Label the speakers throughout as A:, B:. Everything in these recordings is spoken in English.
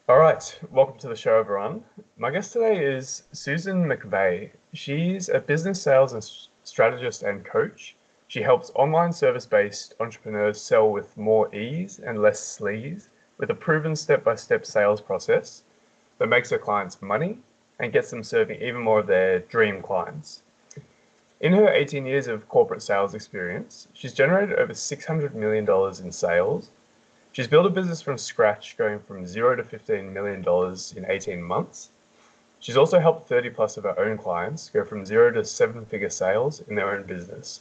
A: All right, welcome to the show, everyone. My guest today is Susan McVea. She's a business sales and strategist and coach. She helps online service-based entrepreneurs sell with more ease and less sleaze with a proven step-by-step sales process that makes her clients money and gets them serving even more of their dream clients. In her 18 years of corporate sales experience, she's generated over $600 million in sales. She's built a business from scratch, going from zero to $15 million in 18 months. She's also helped 30 plus of her own clients go from zero to seven-figure sales in their own business.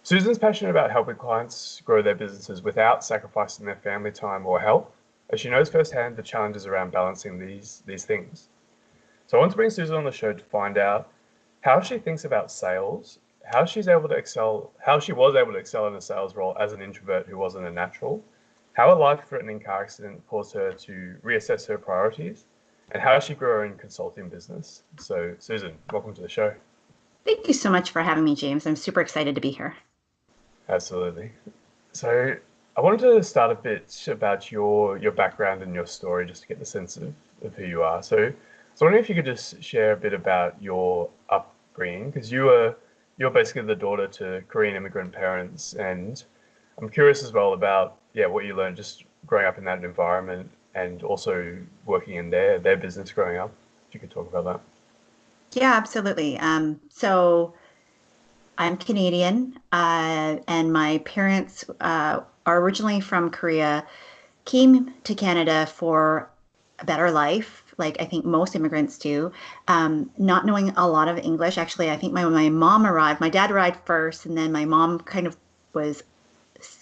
A: Susan's passionate about helping clients grow their businesses without sacrificing their family time or health, as she knows firsthand the challenges around balancing these things. So I want to bring Susan on the show to find out how she thinks about sales, how she's able to excel, how she was able to excel in a sales role as an introvert who wasn't a natural, how a life-threatening car accident caused her to reassess her priorities, and how she grew her own consulting business. So, Susan, welcome to the show.
B: Thank you so much for having me, James. I'm super excited to be here.
A: Absolutely. So, I wanted to start a bit about your background and your story, just to get the sense of who you are. So, wondering if you could just share a bit about your upbringing, because you're basically the daughter to Korean immigrant parents, and I'm curious as well about what you learned just growing up in that environment and also working in their business growing up. If you could talk about that.
B: Yeah, absolutely. So I'm Canadian, and my parents are originally from Korea, came to Canada for a better life, like I think most immigrants do. Not knowing a lot of English. Actually, I think my mom arrived, my dad arrived first, and then my mom was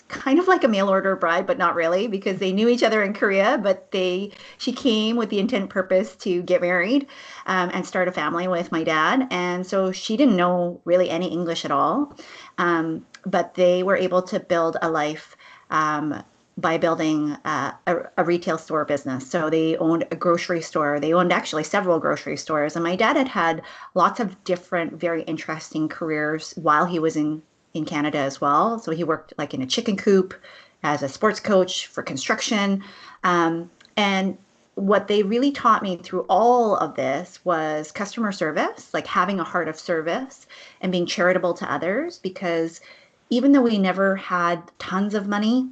B: kind of like a mail order bride, but not really because they knew each other in Korea. But she came with the intent purpose to get married and start a family with my dad, and so she didn't know really any English at all. But they were able to build a life. By building a retail store business. So they owned a grocery store. They owned actually several grocery stores. And my dad had had lots of different, very interesting careers while he was in Canada as well. So he worked like in a chicken coop as a sports coach for construction. And what they really taught me through all of this was customer service, like having a heart of service and being charitable to others. Because even though we never had tons of money,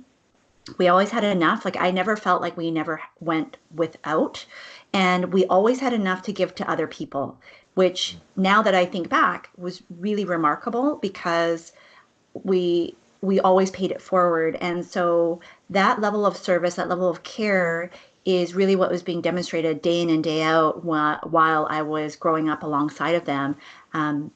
B: we always had enough. Like I never felt like we never went without. And we always had enough to give to other people, which now that I think back was really remarkable because we always paid it forward. And so that level of service, that level of care is really what was being demonstrated day in and day out while I was growing up alongside of them,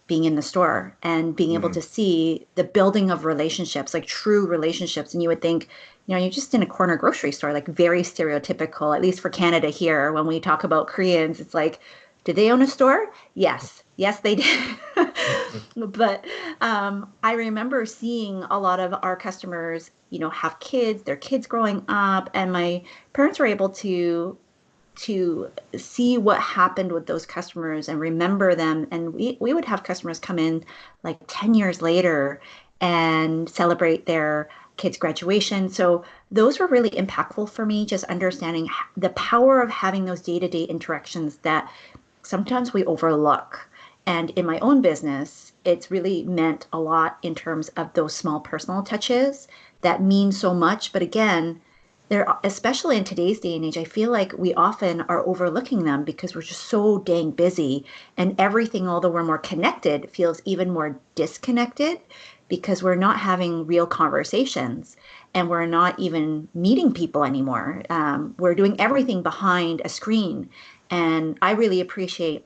B: being in the store and being able
A: Mm,
B: to see the building of relationships, like true relationships. And you would think, you're just in a corner grocery store, like very stereotypical, at least for Canada here. When we talk about Koreans, it's like, did they own a store? Yes. Yes, they did. But I remember seeing a lot of our customers, have kids, their kids growing up, and my parents were able to see what happened with those customers and remember them. And we would have customers come in like 10 years later and celebrate their kids' graduation. So those were really impactful for me, just understanding the power of having those day-to-day interactions that sometimes we overlook. And in my own business, it's really meant a lot in terms of those small personal touches that mean so much. But again, they're especially in today's day and age, I feel like we often are overlooking them because we're just so dang busy and everything, although we're more connected, feels even more disconnected because we're not having real conversations and we're not even meeting people anymore. We're doing everything behind a screen. And I really appreciate,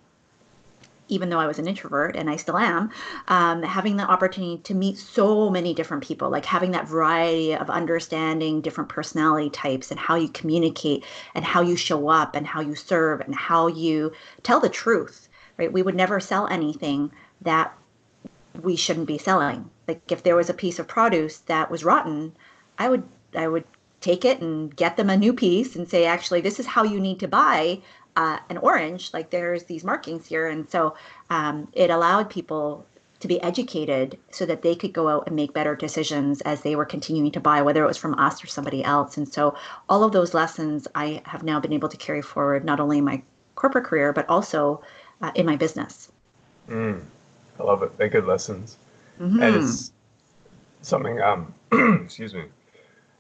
B: even though I was an introvert and I still am, having the opportunity to meet so many different people, like having that variety of understanding different personality types and how you communicate and how you show up and how you serve and how you tell the truth, right? We would never sell anything that we shouldn't be selling. Like if there was a piece of produce that was rotten, I would take it and get them a new piece and say, actually, this is how you need to buy an orange. Like there's these markings here, and so it allowed people. to be educated so that they could go out and make better decisions as they were continuing to buy, whether it was from us or somebody else. And so all of those lessons I have now been able to carry forward, not only in my corporate career, but also in my business.
A: Mm, I love it. They're good lessons. And
B: Hmm.
A: it's something, excuse me.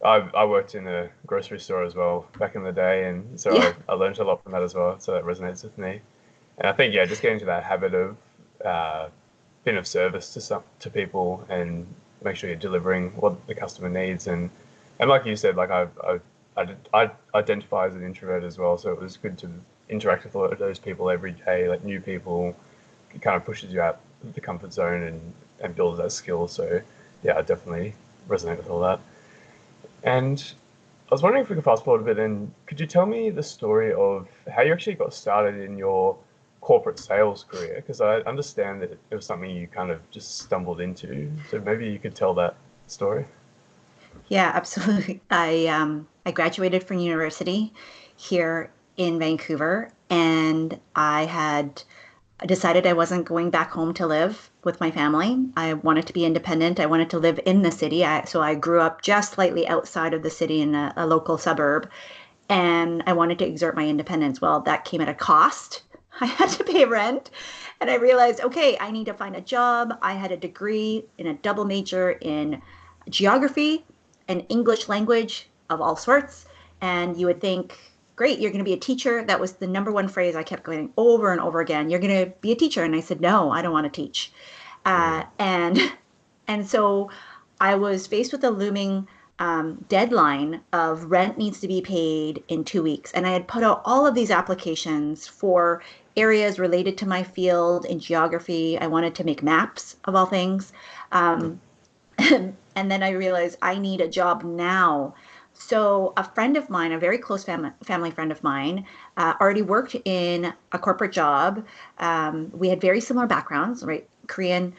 A: I worked in a grocery store as well back in the day, and so
B: Yeah.
A: I learned a lot from that as well. So that resonates with me. And I think, yeah, just getting to that habit of uh, being of service to people and make sure you're delivering what the customer needs. And like you said, like I identify as an introvert as well, so it was good to interact with a lot of those people every day, like new people. It kind of pushes you out of the comfort zone and builds that skill. So yeah, I definitely resonate with all that. And I was wondering if we could fast forward a bit and could you tell me the story of how you actually got started in your corporate sales career? Because I understand that it was something you kind of just stumbled into. So maybe you could tell that story.
B: Yeah, absolutely. I graduated from university here in Vancouver, and I had decided I wasn't going back home to live with my family. I wanted to be independent. I wanted to live in the city. So I grew up just slightly outside of the city in a local suburb, and I wanted to exert my independence. Well, that came at a cost. I had to pay rent. And I realized, okay, I need to find a job. I had a degree in a double major in geography and English language of all sorts. And you would think, great, you're going to be a teacher. That was the number one phrase I kept going over and over again. You're going to be a teacher. And I said, no, I don't want to teach.
A: Mm,
B: And and so I was faced with a looming deadline of rent needs to be paid in 2 weeks. And I had put out all of these applications for areas related to my field in geography. I wanted to make maps of all things.
A: mm,
B: Um, and then I realized I need a job now. So a friend of mine, a very close family friend of mine, already worked in a corporate job. We had very similar backgrounds, right? Korean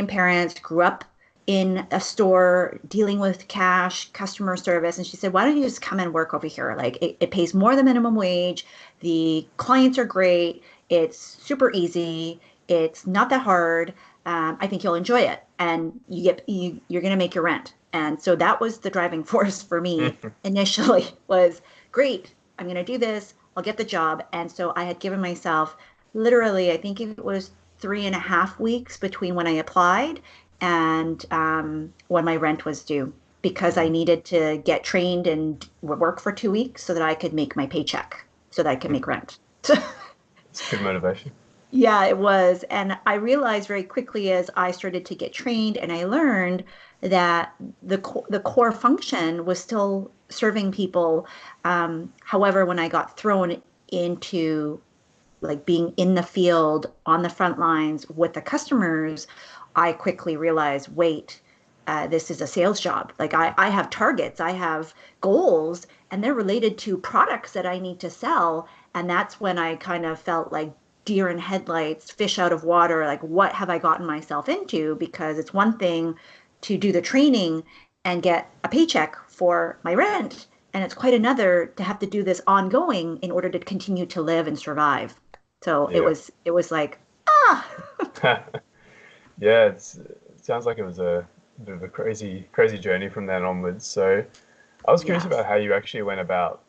B: parents, grew up in a store dealing with cash, customer service. And she said, why don't you just come and work over here? Like it pays more than minimum wage. The clients are great. It's super easy. It's not that hard. I think you'll enjoy it, and you're going to make your rent. And so that was the driving force for me
A: mm.
B: initially was great. I'm going to do this. I'll get the job. And so I had given myself literally, I think it was 3.5 weeks between when I applied and when my rent was due because I needed to get trained and work for 2 weeks so that I could make my paycheck so that I could make rent.
A: It's good motivation.
B: Yeah, it was. And I realized very quickly as I started to get trained and I learned that the core function was still serving people. However, when I got thrown into like being in the field on the front lines with the customers, I quickly realized, wait, this is a sales job. Like I have targets, I have goals, and they're related to products that I need to sell. And that's when I kind of felt like deer in headlights, fish out of water. Like, what have I gotten myself into? Because it's one thing to do the training and get a paycheck for my rent. And it's quite another to have to do this ongoing in order to continue to live and survive. So it
A: Yeah.
B: was like, ah,
A: Yeah, it sounds like it was a bit of a crazy journey from then onwards. So I was curious
B: yes.
A: about how you actually went about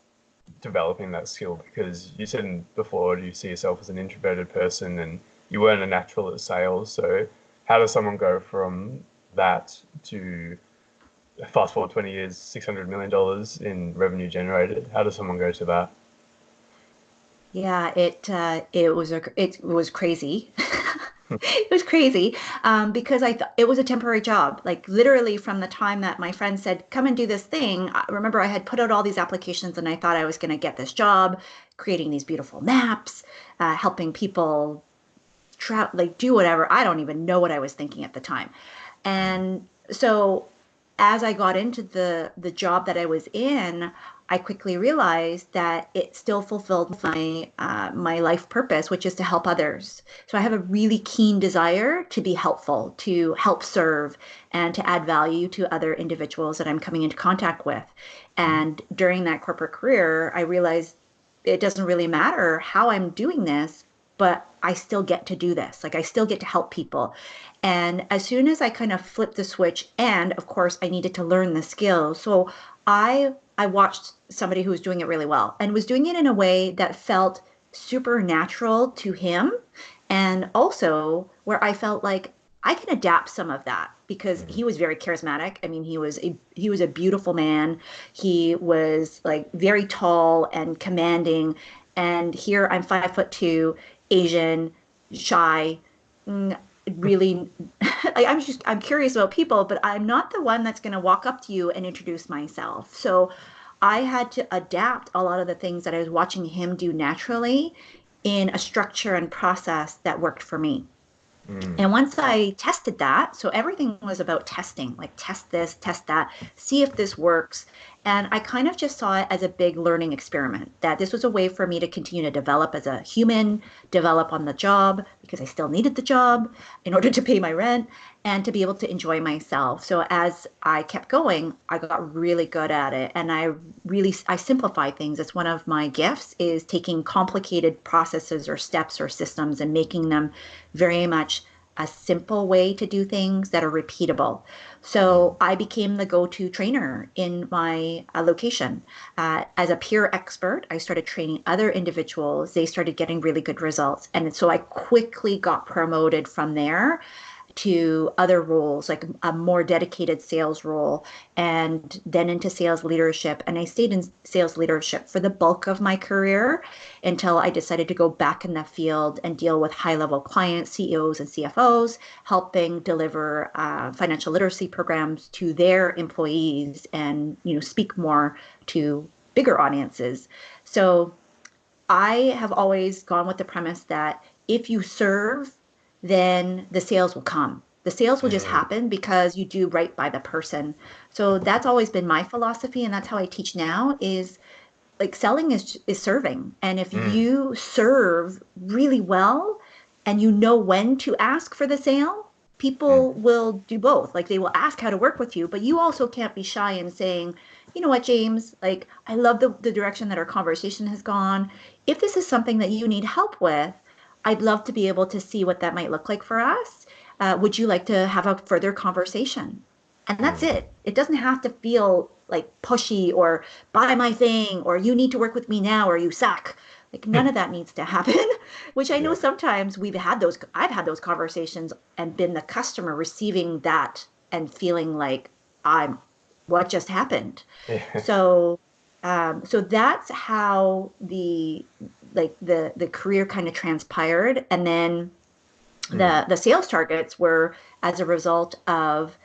A: developing that skill because you said before you see yourself as an introverted person and you weren't a natural at sales. So how does someone go from that to fast forward 20 years, $600 million in revenue generated? How does someone go to that?
B: Yeah, it was crazy. It was crazy because I thought it was a temporary job. Like literally from the time that my friend said, "Come and do this thing." I remember I had put out all these applications and I thought I was going to get this job, creating these beautiful maps, helping people like do whatever. I don't even know what I was thinking at the time. And so as I got into the job that I was in, I quickly realized that it still fulfilled my life purpose, which is to help others. So I have a really keen desire to be helpful, to help serve, and to add value to other individuals that I'm coming into contact with. And during that corporate career, I realized it doesn't really matter how I'm doing this, but I still get to do this. Like I still get to help people. And as soon as I kind of flipped the switch, and of course I needed to learn the skills. So I watched somebody who was doing it really well and was doing it in a way that felt super natural to him. And also where I felt like I can adapt some of that because
A: Mm.
B: he was very charismatic. I mean, he was a beautiful man. He was like very tall and commanding. And here I'm 5'2", Asian, shy, mm, really. I'm curious about people, but I'm not the one that's going to walk up to you and introduce myself. So I had to adapt a lot of the things that I was watching him do naturally in a structure and process that worked for me.
A: Mm.
B: And once I tested that, so everything was about testing, like test this, test that, see if this works. And I kind of just saw it as a big learning experiment, that this was a way for me to continue to develop as a human, develop on the job, because I still needed the job in order to pay my rent and to be able to enjoy myself. So as I kept going, I got really good at it. And I simplify things. It's one of my gifts is taking complicated processes or steps or systems and making them very much a simple way to do things that are repeatable.
A: Mm.
B: So I became the go-to trainer in my location. As a peer expert, I started training other individuals. They started getting really good results. And so I quickly got promoted from there to other roles, like a more dedicated sales role, and then into sales leadership. And I stayed in sales leadership for the bulk of my career until I decided to go back in the field and deal with high level clients, CEOs, and CFOs, helping deliver financial literacy programs to their employees and speak more to bigger audiences. So I have always gone with the premise that if you serve, then the sales will come. The sales will just
A: Mm.
B: happen because you do right by the person. So that's always been my philosophy, and that's how I teach now is like selling is serving. And if
A: Mm.
B: you serve really well and you know when to ask for the sale,
A: Mm.
B: people will do both. Like they will ask how to work with you, but you also can't be shy in saying, you know what, James, like I love the direction that our conversation has gone. If this is something that you need help with, I'd love to be able to see what that might look like for us. Would you like to have a further conversation? And that's
A: Mm.
B: it. It doesn't have to feel like pushy or buy my thing or you need to work with me now or you suck. Like none of that needs to happen, which I know
A: Yeah.
B: sometimes I've had those conversations and been the customer receiving that and feeling like I'm what just happened.
A: Yeah.
B: So so that's how the career kind of transpired. And then
A: Mm.
B: the sales targets were as a result of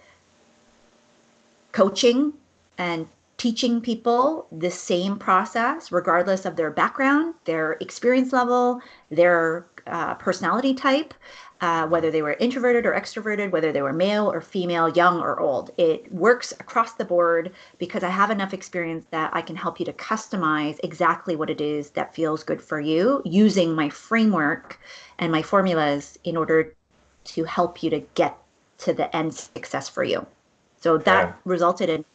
B: coaching and teaching people the same process, regardless of their background, their experience level, their personality type, whether they were introverted or extroverted, whether they were male or female, young or old. It works across the board because I have enough experience that I can help you to customize exactly what it is that feels good for you using my framework and my formulas in order to help you to get to the end success for you. So
A: Yeah.
B: that resulted in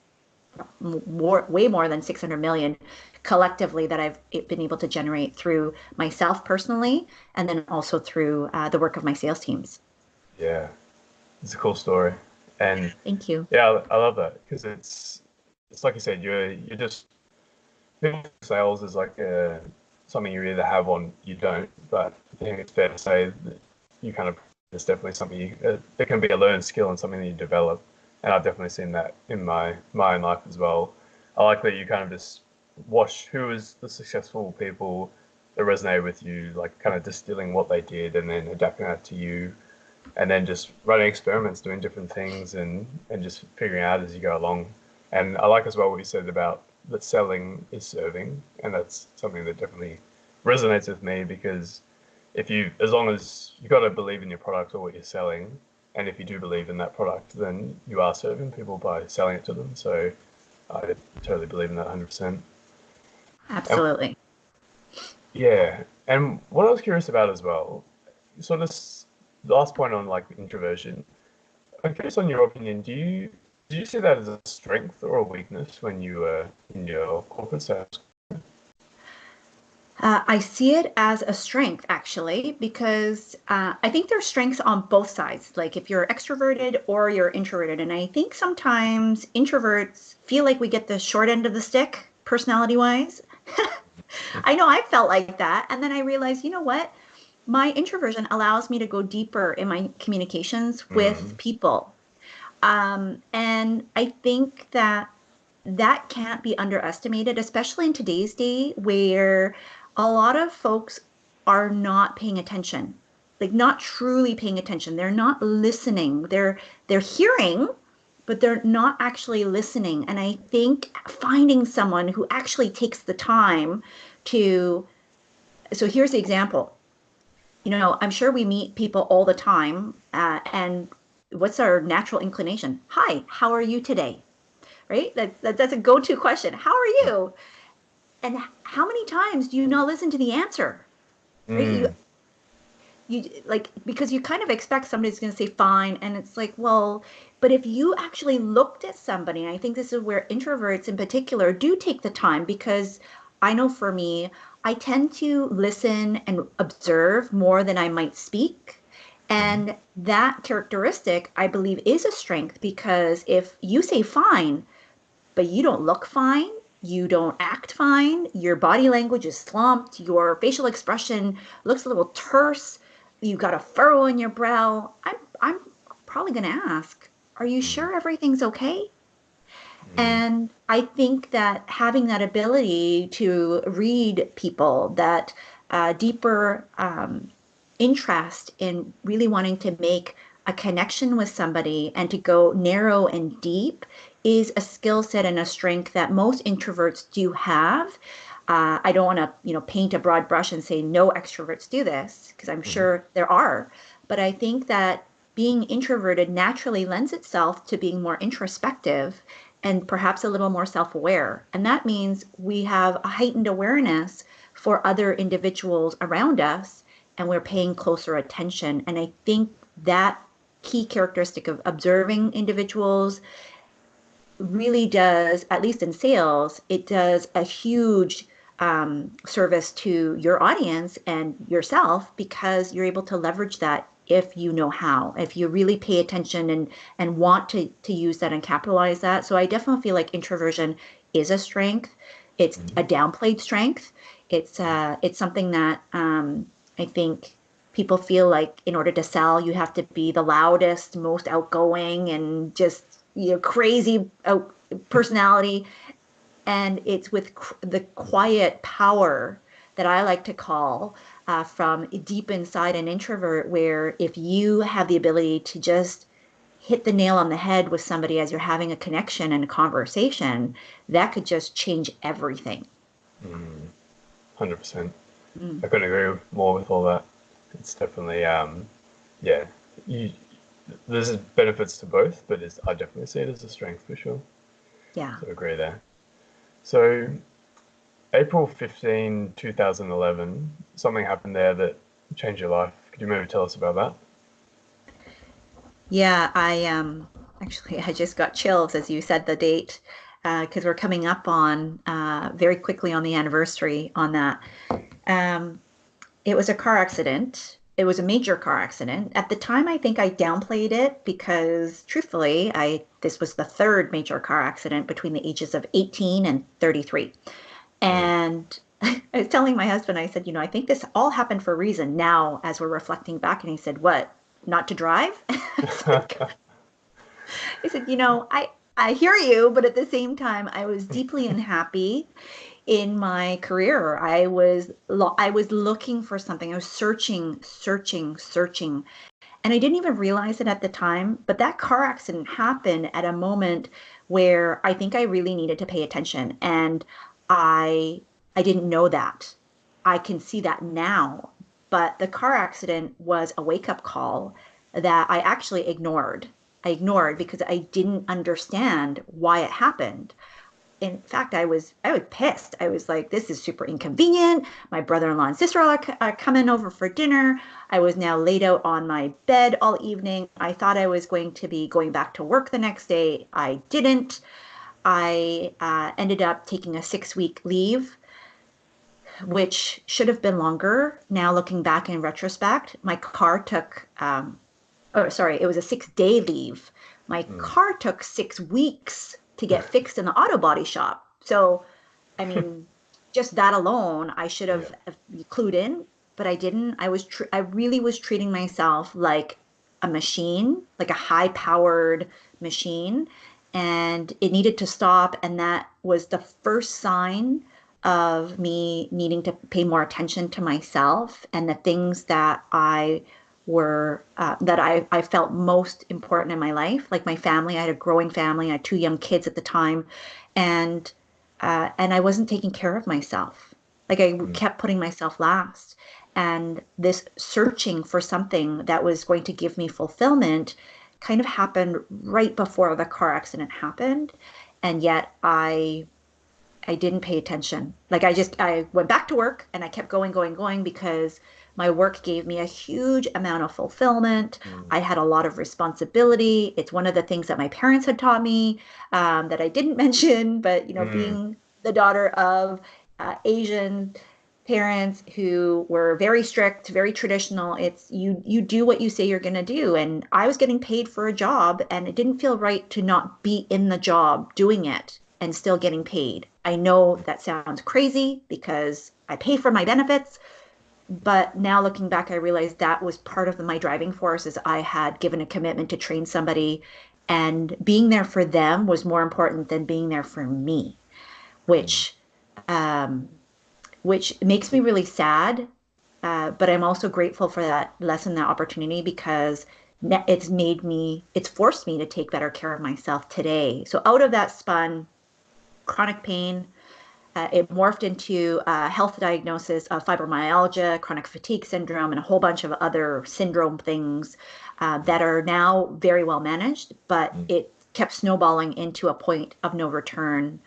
B: way more than 600 million collectively that I've been able to generate through myself personally, and then also through the work of my sales teams.
A: Yeah. It's a cool story. And
B: Thank you.
A: yeah, I love that because it's like you said, you're just people think sales is like something you either have or you don't. But I think it's fair to say that you kind of it's definitely something it can be a learned skill and something that you develop. And I've definitely seen that in my own life as well. I like that you kind of just watch who is the successful people that resonate with you, like kind of distilling what they did and then adapting that to you, and then just running experiments, doing different things, and just figuring out as you go along. And I like as well what you said about that selling is serving, and that's something that definitely resonates with me because if you, as long as you got to believe in your product or what you're selling, and if you do believe in that product, then you are serving people by selling it to them. So I totally believe in that 100%. And
B: Absolutely.
A: yeah, and what I was curious about as well, sort of last point on like introversion. I'm curious on your opinion. Do you see that as a strength or a weakness when you were in your corporate sales?
B: I see it as a strength, actually, because I think there's strengths on both sides. Like if you're extroverted or you're introverted. And I think sometimes introverts feel like we get the short end of the stick, personality wise. I know I felt like that. And then I realized, you know what? My introversion allows me to go deeper in my communications with
A: Mm,
B: people. And I think that that can't be underestimated, especially in today's day where a lot of folks are not paying attention, like not truly paying attention. They're not listening. They're hearing, but they're not actually listening. And I think finding someone who actually takes the time to, so here's the example. I'm sure we meet people all the time, and what's our natural inclination? Hi, how are you today? Right? That's a go-to question. How are you? And how many times do you not listen to the answer? Right? You
A: mm,
B: you like because you kind of expect somebody's going to say fine, and it's like, well, but if you actually looked at somebody, and I think this is where introverts in particular do take the time, because I know for me, I tend to listen and observe more than I might speak.
A: mm,
B: And that characteristic, I believe, is a strength, because if you say fine, but you don't look fine, you don't act fine, your body language is slumped, your facial expression looks a little terse, you've got a furrow in your brow, I'm probably going to ask, are you
A: mm,
B: sure everything's okay?
A: mm,
B: And I think that having that ability to read people, that deeper interest in really wanting to make a connection with somebody and to go narrow and deep is a skill set and a strength that most introverts do have. I don't want to, paint a broad brush and say no extroverts do this, because I'm
A: mm,
B: sure there are. But I think that being introverted naturally lends itself to being more introspective and perhaps a little more self-aware. And that means we have a heightened awareness for other individuals around us, and we're paying closer attention. And I think that key characteristic of observing individuals really does, at least in sales, it does a huge service to your audience and yourself, because you're able to leverage that if you know how, if you really pay attention and want to use that and capitalize that. So I definitely feel like introversion is a strength. It's
A: mm,
B: a downplayed strength. It's something that I think people feel like in order to sell, you have to be the loudest, most outgoing, and just crazy personality. And it's with the quiet power that I like to call from deep inside an introvert, where if you have the ability to just hit the nail on the head with somebody as you're having a connection and a conversation, that could just change everything.
A: mm. 100%.
B: Mm.
A: I couldn't agree more with all that. It's definitely, yeah, you, there's benefits to both, but I definitely see it as a strength for sure.
B: Yeah.
A: So I agree there. So April 15, 2011, something happened there that changed your life. Could you maybe tell us about that?
B: Yeah, I actually I just got chills as you said the date, because we're coming up on very quickly on the anniversary on that. Um, it was a car accident. It was a major car accident. At the time, I think I downplayed it because, truthfully, I this was the third major car accident between the ages of 18 and 33.
A: Mm.
B: And I was telling my husband, I said, I think this all happened for a reason now as we're reflecting back. And he said, what? Not to drive? I said, I hear you, but at the same time, I was deeply unhappy in my career. I was looking for something. I was searching, searching, searching. And I didn't even realize it at the time, but that car accident happened at a moment where I think I really needed to pay attention. And I I didn't know that. I can see that now. But the car accident was a wake-up call that I actually ignored. I ignored because I didn't understand why it happened. In fact, I was pissed. I was like, this is super inconvenient. My brother-in-law and sister-in-law are coming over for dinner. I was now laid out on my bed all evening. I thought I was going to be going back to work the next day. I didn't. I ended up taking a 6-week leave. which should have been longer. Now looking back in retrospect, my car took, oh, sorry, it was a 6-day leave. My
A: Mm.
B: car took 6 weeks to get fixed in the auto body shop. So, I mean, just that alone, I should
A: Yeah.
B: have clued in, but I didn't. I really was treating myself like a machine, like a high-powered machine, and it needed to stop. And that was the first sign of me needing to pay more attention to myself and the things that I felt most important in my life, like my family. I had a growing family. I had 2 young kids at the time, and I wasn't taking care of myself. Like I
A: Mm.
B: kept putting myself last, and this searching for something that was going to give me fulfillment kind of happened right before the car accident happened, and yet I didn't pay attention. Like I went back to work and I kept going, going, going because my work gave me a huge amount of fulfillment.
A: Mm.
B: I had a lot of responsibility. It's one of the things that my parents had taught me that I didn't mention, but
A: Mm.
B: being the daughter of Asian parents who were very strict, very traditional, it's you do what you say you're going to do. And I was getting paid for a job and it didn't feel right to not be in the job doing it and still getting paid. I know that sounds crazy because I pay for my benefits, but now looking back, I realized that was part of my driving force is I had given a commitment to train somebody and being there for them was more important than being there for me,
A: Mm.
B: which um, which makes me really sad. But I'm also grateful for that lesson, that opportunity, because it's forced me to take better care of myself today. So out of that spun chronic pain. It morphed into a health diagnosis of fibromyalgia, chronic fatigue syndrome, and a whole bunch of other syndrome things that are now very well managed, but
A: Mm.
B: it kept snowballing into a point of no return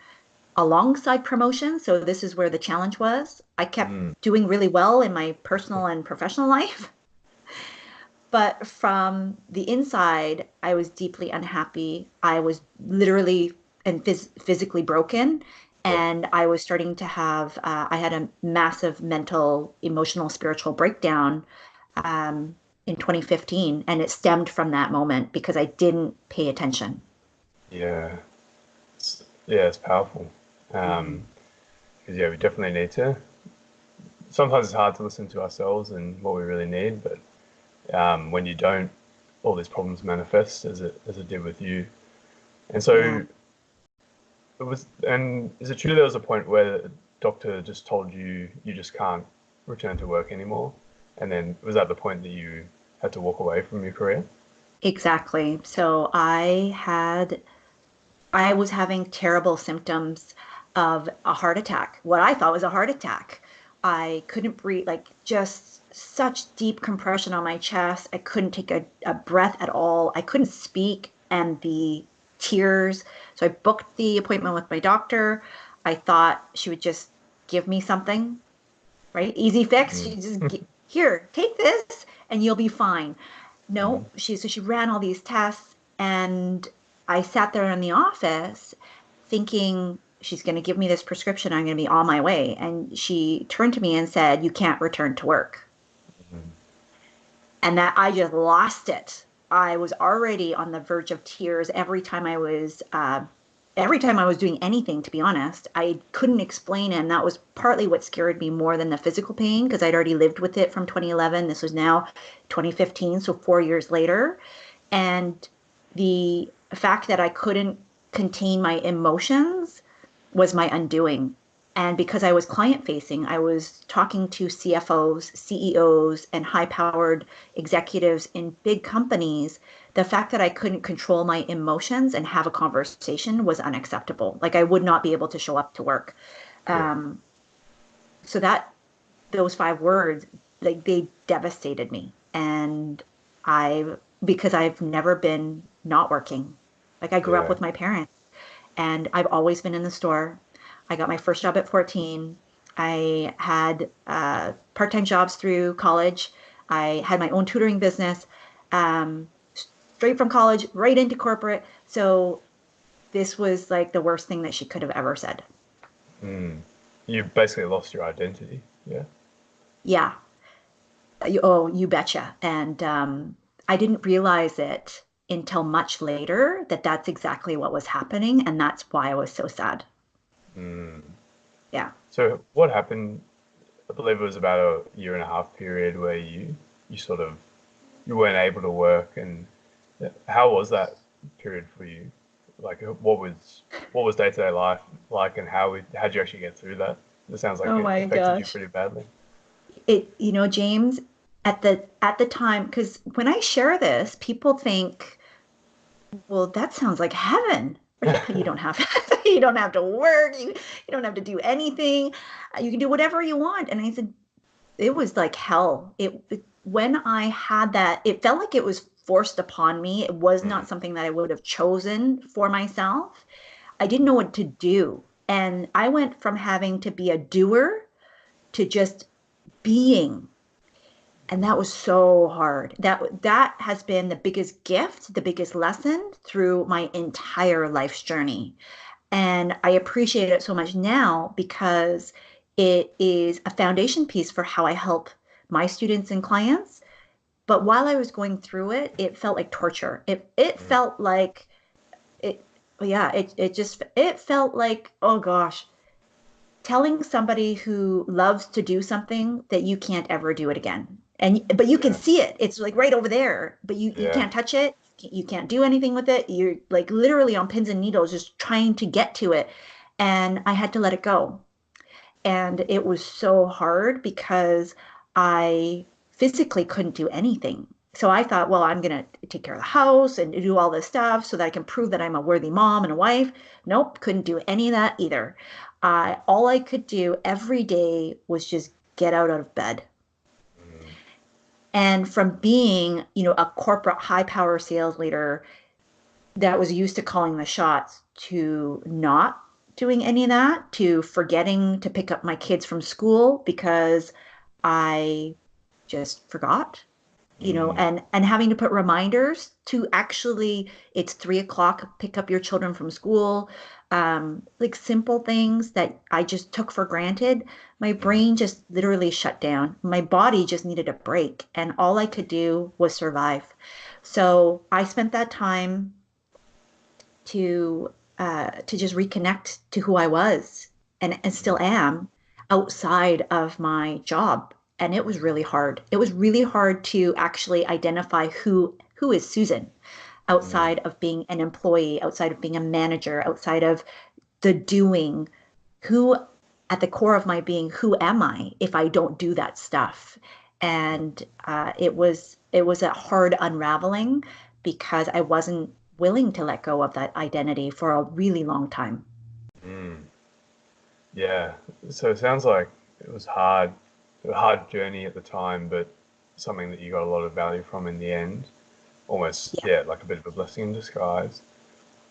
B: alongside promotion. So this is where the challenge was. I kept
A: Mm.
B: doing really well in my personal and professional life, but from the inside, I was deeply unhappy. I was literally and physically broken.
A: Yeah.
B: And I was starting to I had a massive mental, emotional, spiritual breakdown in 2015. And it stemmed from that moment because I didn't pay attention.
A: Yeah. Yeah, it's powerful.
B: Mm.
A: 'Cause yeah, we definitely need to. Sometimes it's hard to listen to ourselves and what we really need, but when you don't, all these problems manifest as it did with you. And
B: Yeah.
A: so it was. And is it true there was a point where the doctor just told you you just can't return to work anymore? And then was that the point that you had to walk away from your career?
B: Exactly. So I was having terrible symptoms of a heart attack, what I thought was a heart attack. I couldn't breathe, like just such deep compression on my chest. I couldn't take a breath at all. I couldn't speak, and the tears. So I booked the appointment with my doctor. I thought she would just give me something, right? Easy fix.
A: Mm.
B: Here, take this, and you'll be fine.
A: Mm.
B: No, she ran all these tests, and I sat there in the office thinking she's going to give me this prescription. I'm going to be on my way. And she turned to me and said, "You can't return to work."
A: Mm.
B: And that I just lost it. I was already on the verge of tears every time I was doing anything, to be honest. I couldn't explain it. And that was partly what scared me more than the physical pain because I'd already lived with it from 2011. This was now 2015, so 4 years later. And the fact that I couldn't contain my emotions was my undoing. And because I was client facing, I was talking to CFOs, CEOs, and high powered executives in big companies. The fact that I couldn't control my emotions and have a conversation was unacceptable. Like I would not be able to show up to work.
A: Yeah.
B: Um, so those 5 words, like they devastated me. And because I've never been not working. Like I grew up
A: Yeah.
B: with my parents and I've always been in the store. I got my first job at 14. I had part-time jobs through college. I had my own tutoring business, um, straight from college, right into corporate. So this was like the worst thing that she could have ever said.
A: Mm. You basically lost your identity. Yeah.
B: Yeah. Oh, you betcha. And I didn't realize it until much later that that's exactly what was happening. And that's why I was so sad.
A: Mm.
B: Yeah.
A: So what happened? I believe it was about a year and a half period where you sort of you weren't able to work, and how was that period for you? Like, what was day-to-day life like, and how'd you actually get through that? It sounds like
B: Oh
A: it
B: my
A: affected you
B: gosh.
A: pretty badly.
B: James, at the time, because when I share this, people think, well, that sounds like heaven. You don't have you don't have to work, you don't have to do anything. You can do whatever you want. And I said, it was like hell. When I had that, it felt like it was forced upon me. It was
A: Mm,
B: not something that I would have chosen for myself. I didn't know what to do. And I went from having to be a doer to just being. And that was so hard. That has been the biggest gift, the biggest lesson through my entire life's journey. And I appreciate it so much now because it is a foundation piece for how I help my students and clients. But while I was going through it, it felt like torture. It
A: mm,
B: felt like it yeah, it felt like, oh gosh, telling somebody who loves to do something that you can't ever do it again. And but you can
A: yeah,
B: see it. It's like right over there, but you
A: yeah.
B: can't touch it. You can't do anything with it. You're like literally on pins and needles just trying to get to it. And I had to let it go. And it was so hard because I physically couldn't do anything. So I thought, well, I'm going to take care of the house and do all this stuff so that I can prove that I'm a worthy mom and a wife. Nope, couldn't do any of that either. All I could do every day was just get out of bed.
A: Mm,
B: And from being, a corporate high power sales leader that was used to calling the shots to not doing any of that, to forgetting to pick up my kids from school because I just forgot,
A: mm,
B: and having to put reminders to actually, it's 3 o'clock, pick up your children from school. Like simple things that I just took for granted. My
A: mm,
B: brain just literally shut down. My body just needed a break, and all I could do was survive. So I spent that time to just reconnect to who I was and still
A: mm,
B: am outside of my job. And it was really hard. It was really hard to actually identify who is Susan
A: mm.
B: outside of being an employee, outside of being a manager, outside of the doing. Who at the core of my being, who am I if I don't do that stuff? And it was a hard unraveling because I wasn't willing to let go of that identity for a really long time.
A: Mm. Yeah. So it sounds like it was hard, a hard journey at the time, but something that you got a lot of value from in the end. Almost,
B: Yeah.
A: yeah, like a bit of a blessing in disguise.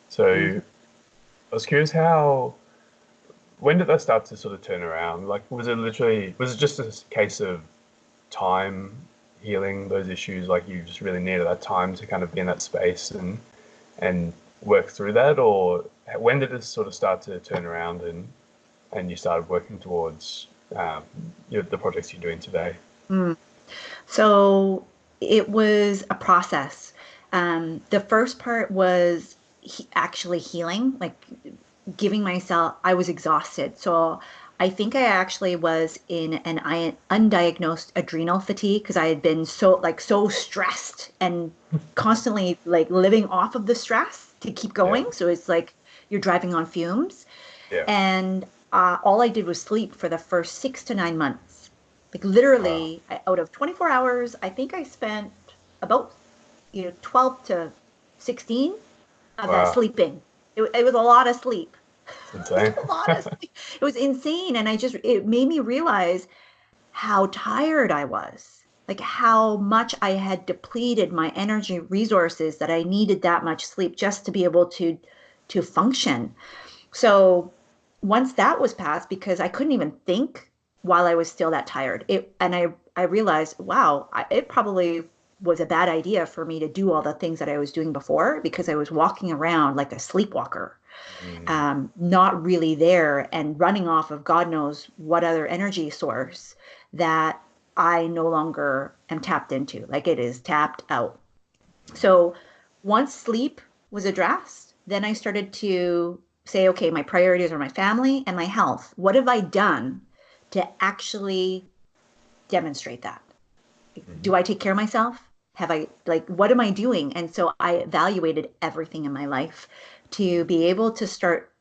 A: So
B: Mhm.
A: I was curious when did that start to sort of turn around? Like, was it just a case of time healing those issues? Like, you just really needed that time to kind of be in that space and work through that? Or when did this sort of start to turn around and you started working towards the projects you're doing today?
B: Mm. So it was a process. The first part was actually healing, like giving myself, I was exhausted. So I think I actually was in an undiagnosed adrenal fatigue because I had been so stressed and constantly like living off of the stress to keep
A: Yeah,
B: going. So it's like you're driving on fumes.
A: yeah.
B: And all I did was sleep for the first 6 to 9 months. Like
A: Wow,
B: literally, out of 24 hours, I think I spent about 12 to 16 of that
A: wow,
B: sleeping. It was a lot of sleep.
A: it's
B: It was
A: insane.
B: a lot of sleep. It was insane. And it made me realize how tired I was, like how much I had depleted my energy resources that I needed that much sleep just to be able to function. So once that was passed, because I couldn't even think while I was still that tired, it and I realized, wow, it probably was a bad idea for me to do all the things that I was doing before because I was walking around like a sleepwalker,
A: Mm.
B: not really there and running off of God knows what other energy source that I no longer am tapped into. Like it is tapped out. So once sleep was addressed, then I started to say, okay, my priorities are my family and my health. What have I done to actually demonstrate that?
A: Mhm.
B: Do I take care of myself? Have I, like, what am I doing? And so I evaluated everything in my life to be able to start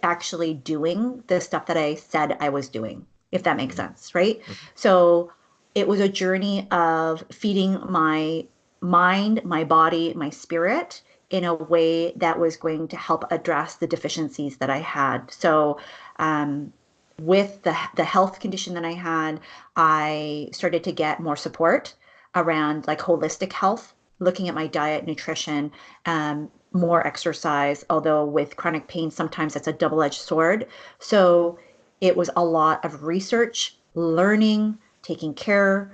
B: actually doing the stuff that I said I was doing, if that makes
A: Mhm.
B: sense, right?
A: Mhm.
B: So it was a journey of feeding my mind, my body, my spirit in a way that was going to help address the deficiencies that I had. So, um, with the health condition that I had, I started to get more support around like holistic health, looking at my diet, nutrition, more exercise, although with chronic pain, sometimes that's a double-edged sword. So it was a lot of research, learning, taking care,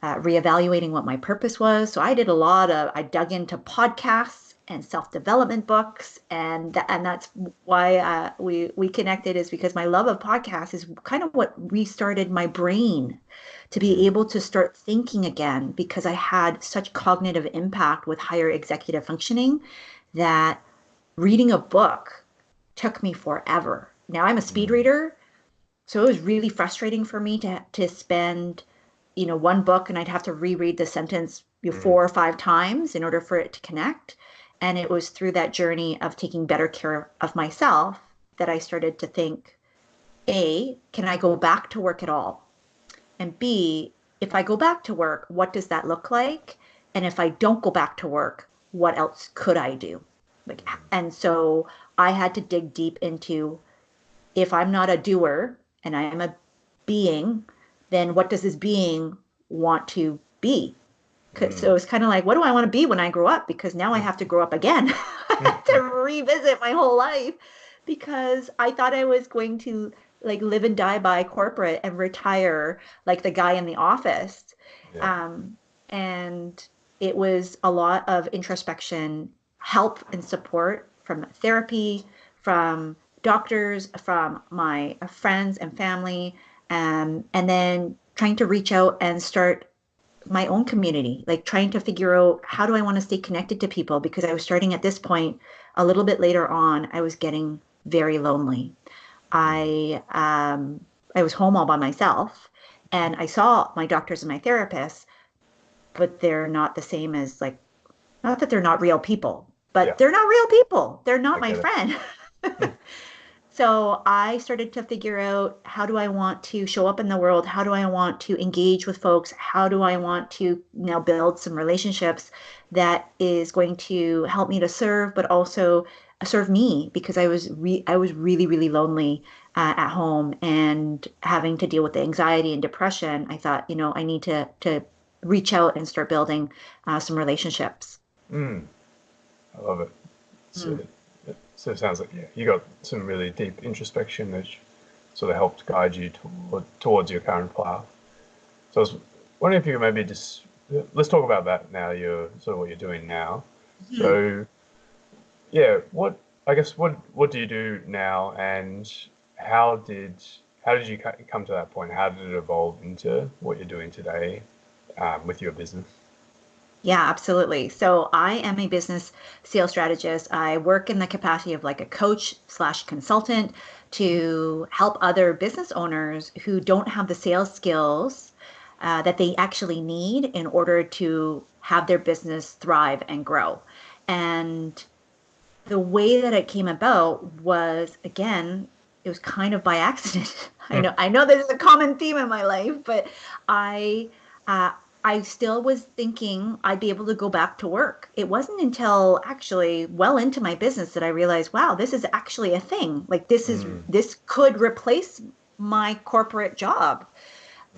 B: reevaluating what my purpose was. So I dug into podcasts and self-development books, and that's why we connected is because my love of podcasts is kind of what restarted my brain to be
A: Mm.
B: able to start thinking again because I had such cognitive impact with higher executive functioning that reading a book took me forever. Now I'm a speed
A: Mm.
B: reader, so it was really frustrating for me to spend, one book and I'd have to reread the sentence
A: Mm.
B: 4 or 5 times in order for it to connect. And it was through that journey of taking better care of myself that I started to think, A, can I go back to work at all? And B, if I go back to work, what does that look like? And if I don't go back to work, what else could I do? Like, and so I had to dig deep into if I'm not a doer and I am a being, then what does this being want to be? So
A: Mm.
B: it's kind of like, what do I want to be when I grow up? Because now I have to grow up again to revisit my whole life because I thought I was going to like live and die by corporate and retire like the guy in the office.
A: Yeah.
B: Um, and it was a lot of introspection, help and support from therapy, from doctors, from my friends and family, and then trying to reach out and start my own community, like trying to figure out how do I want to stay connected to people because I was starting at this point a little bit later on, I was getting very lonely.
A: Mm.
B: I was home all by myself and I saw my doctors and my therapists, but they're not the same as like not that they're not real people,
A: Yeah.
B: but they're not real people. They're not
A: I
B: my
A: get it.
B: friend.
A: Mm.
B: So I started to figure out how do I want to show up in the world? How do I want to engage with folks? How do I want to now build some relationships that is going to help me to serve, but also serve me because I was really really lonely at home and having to deal with the anxiety and depression. I thought, I need to reach out and start building some relationships.
A: Mm. I love it. So,
B: Mm.
A: so it sounds like yeah, you got some really deep introspection that sort of helped guide you towards your current path. So I was wondering if you could maybe just let's talk about that now. You're sort of what you're doing now.
B: Mhm.
A: So yeah, I guess what do you do now, and how did how did you come to that point? How did it evolve into what you're doing today with your business?
B: Yeah, absolutely. So I am a business sales strategist. I work in the capacity of like a coach slash consultant to help other business owners who don't have the sales skills that they actually need in order to have their business thrive and grow. And the way that it came about was, again, it was kind of by accident.
A: Hmm.
B: I know this is a common theme in my life, but I uh, I still was thinking I'd be able to go back to work. It wasn't until actually well into my business that I realized, wow, this is actually a thing. Like
A: Mm.
B: this could replace my corporate job.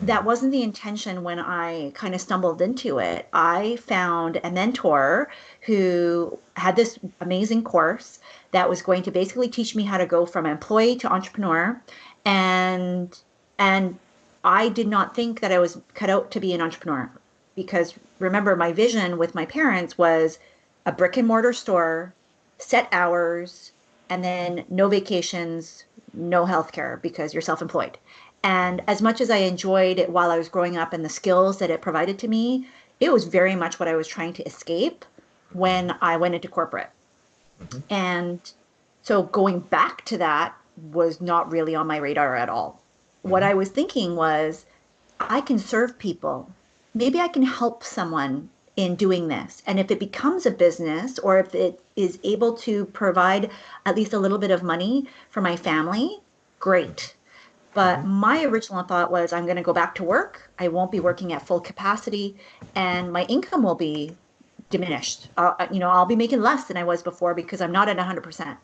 B: That
A: Mm.
B: wasn't the intention when I kind of stumbled into it. I found a mentor who had this amazing course that was going to basically teach me how to go from employee to entrepreneur. And and I did not think that I was cut out to be an entrepreneur. because remember, my vision with my parents was a brick and mortar store, set hours, and then no vacations, no healthcare because you're self-employed. And as much as I enjoyed it while I was growing up and the skills that it provided to me, it was very much what I was trying to escape
A: Mm-hmm.
B: when I went into corporate.
A: Mm-hmm.
B: And so going back to that was not really on my radar at all. What
A: Mm-hmm.
B: I was thinking was, I can serve people. Maybe I can help someone in doing this. And if it becomes a business or if it is able to provide at least a little bit of money for my family, great.
A: Mm-hmm.
B: But my original thought was I'm going to go back to work. I won't be
A: Mm-hmm.
B: working at full capacity and my income will be diminished. I'll be making less than I was before because I'm not at 100%.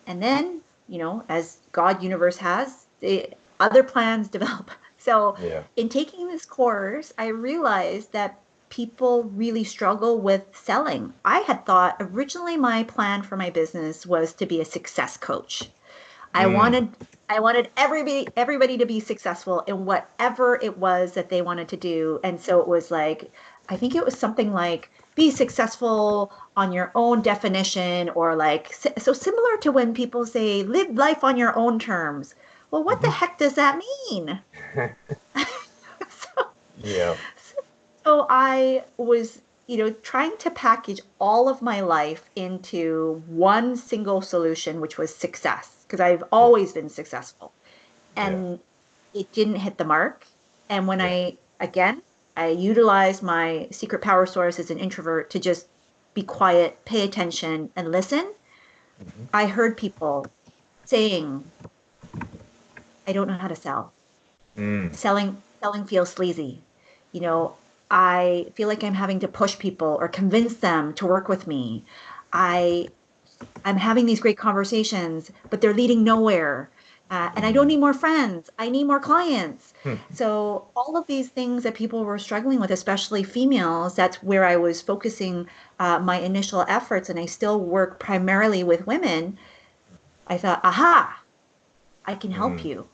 B: And then, as God universe has, the other plans develop. So
A: Yeah.
B: in taking this course, I realized that people really struggle with selling. I had thought originally my plan for my business was to be a success coach. I
A: Mm.
B: wanted I wanted everybody to be successful in whatever it was that they wanted to do. And so it was like, I think it was something like be successful on your own definition, or like, so similar to when people say live life on your own terms. Well, what the
A: Mm-hmm.
B: heck does that mean? so,
A: Yeah.
B: so I was, trying to package all of my life into one single solution, which was success, because I've
A: Yeah.
B: always been successful.
A: Yeah.
B: And it didn't hit the mark. And when
A: Yeah.
B: I utilized my secret power source as an introvert to just be quiet, pay attention, and listen,
A: Mm-hmm.
B: I heard people saying, I don't know how to sell.
A: Mm.
B: Selling feels sleazy. You know, I feel like I'm having to push people or convince them to work with me. I I'm having these great conversations, but they're leading nowhere. And I don't
A: Mm.
B: need more friends. I need more clients.
A: Hmm.
B: So all of these things that people were struggling with, especially females, that's where I was focusing my initial efforts. And I still work primarily with women. I thought, aha, I can help
A: Mm.
B: you.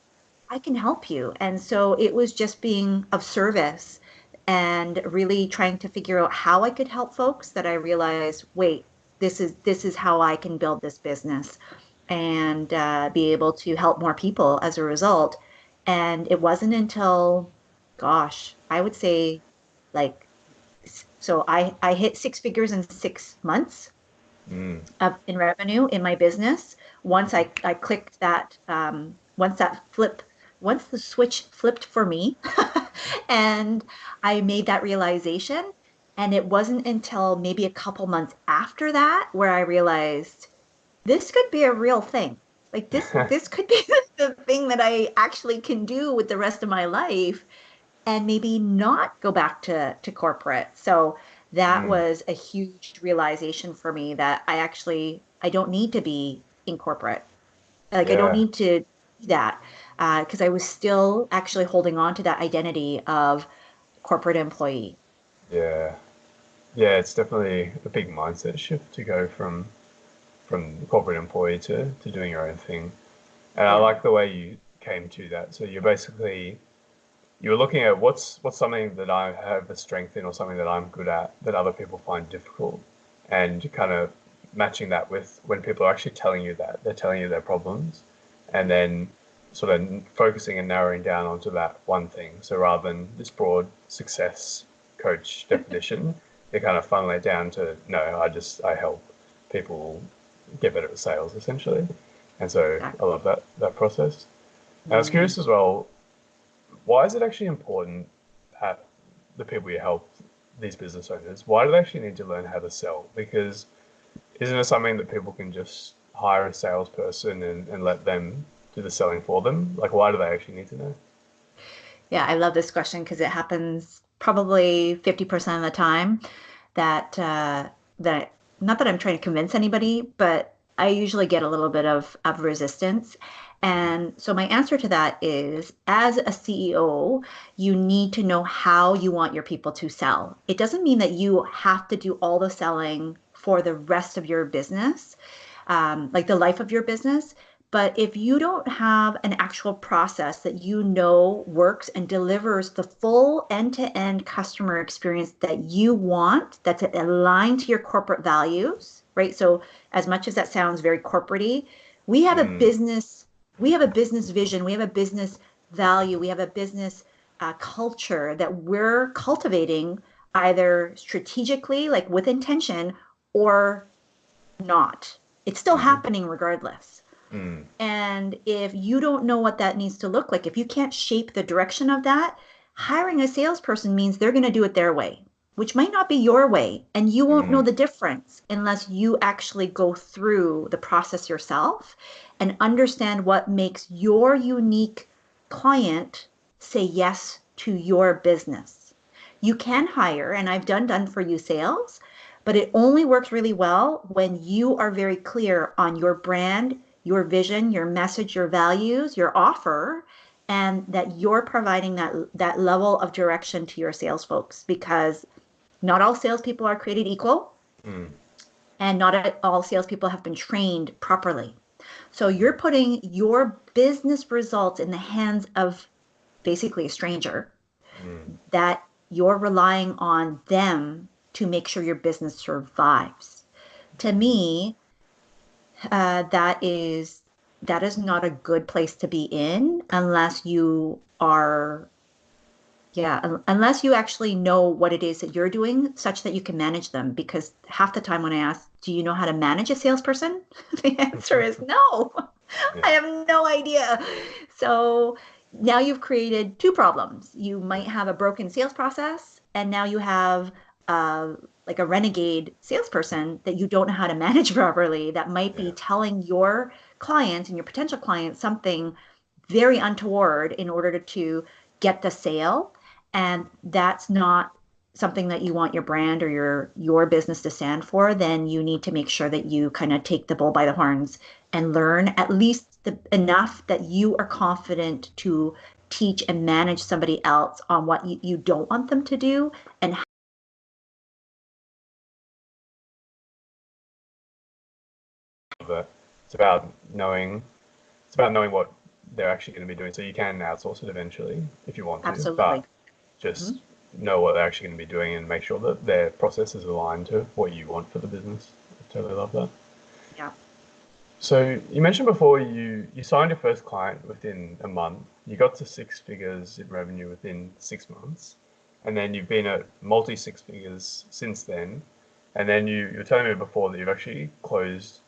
B: I can help you. And so it was just being of service and really trying to figure out how I could help folks that I realized, wait, this is how I can build this business and be able to help more people as a result. And it wasn't until, gosh, I would say like, so I hit six figures in 6 months
A: Mm.
B: in revenue in my business. Once I clicked that, once the switch flipped for me, and I made that realization. And it wasn't until maybe a couple months after that where I realized this could be a real thing. Like this could be the thing that I actually can do with the rest of my life and maybe not go back to corporate. So that
A: Mm.
B: was a huge realization for me that I don't need to be in corporate. Like I don't
A: Yeah.
B: need to do that because I was still actually holding on to that identity of corporate employee.
A: Yeah. Yeah. It's definitely a big mindset shift to go from corporate employee to doing your own thing. And I
B: Yeah.
A: like the way you came to that. So you're looking at what's something that I have a strength in or something that I'm good at that other people find difficult, and kind of matching that with when people are actually telling you that they're telling you their problems, and then sort of focusing and narrowing down onto that one thing. So rather than this broad success coach definition, you kind of funnel it down to no, I help people get better at sales essentially, and so I
B: Exactly.
A: love that process. And I was
B: Mm.
A: curious as well, why is it actually important that the people you help, these business owners, why do they actually need to learn how to sell? Because isn't it something that people can just hire a salesperson and let them do the selling for them? Like, why do they actually need to know?
B: Yeah, I love this question because it happens probably 50% of the time that that not that I'm trying to convince anybody, but I usually get a little bit of resistance. And so my answer to that is as a CEO, you need to know how you want your people to sell. It doesn't mean that you have to do all the selling for the rest of your business, like the life of your business, But if you don't have an actual process that you know works and delivers the full end-to-end customer experience that you want, that's aligned to your corporate values, right? So as much as that sounds very corporate-y, we have a
A: Mm,
B: business, we have a business vision, we have a business value, we have a business culture that we're cultivating either strategically, like with intention, or not. It's still
A: mhm,
B: happening regardless.
A: mm,
B: And if you don't know what that needs to look like, if you can't shape the direction of that, hiring a salesperson means they're going to do it their way, which might not be your way. And you won't know
A: mm,
B: the difference unless you actually go through the process yourself and understand what makes your unique client say yes to your business. You can hire, and I've done for you sales, but it only works really well when you are very clear on your brand, your vision, your message, your values, your offer, and that you're providing that level of direction to your sales folks, because not all salespeople are created equal,
A: mm,
B: and not all salespeople have been trained properly. So
A: mm,
B: you're putting your business results in the hands of basically a stranger
A: mm,
B: that you're relying on them to make sure your business survives. To me, that is not a good place to be in unless you are, yeah, unless you actually know what it is that you're doing such that you can manage them. Because half the time when I ask, do you know how to manage a salesperson? The answer is no. I
A: yeah,
B: have no idea. So now you've created two problems. You might have a broken sales process, and now you have uh, like a renegade salesperson that you don't know how to manage properly, that might be
A: yeah,
B: telling your client and your potential client something very untoward in order to get the sale. And that's not something that you want your brand or your business to stand for. Then you need to make sure that you kind of take the bull by the horns and learn at least enough that you are confident to teach and manage somebody else on what you don't want them to do. And
A: but it's about knowing it's about knowing what they're actually going to be doing. So you can outsource it eventually if you want to,
B: absolutely.
A: but just
B: Mhm.
A: know what they're actually going to be doing and make sure that their process is aligned to what you want for the business. I totally love that.
B: Yeah.
A: So you mentioned before you signed your first client within a month. You got to six figures in revenue within 6 months, and then you've been at multi six figures since then. And then you were telling me before that you've actually closed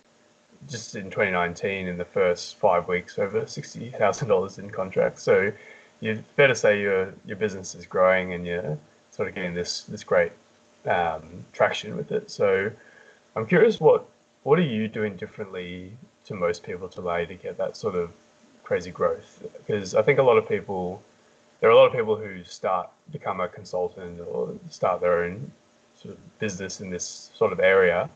A: just in 2019 in the first 5 weeks over $60,000 in contracts. So you better say your business is growing and you're sort of getting this great traction with it. So I'm curious, what are you doing differently to most people today to get that sort of crazy growth? Because I think there are a lot of people who become a consultant or start their own sort of business in this sort of area,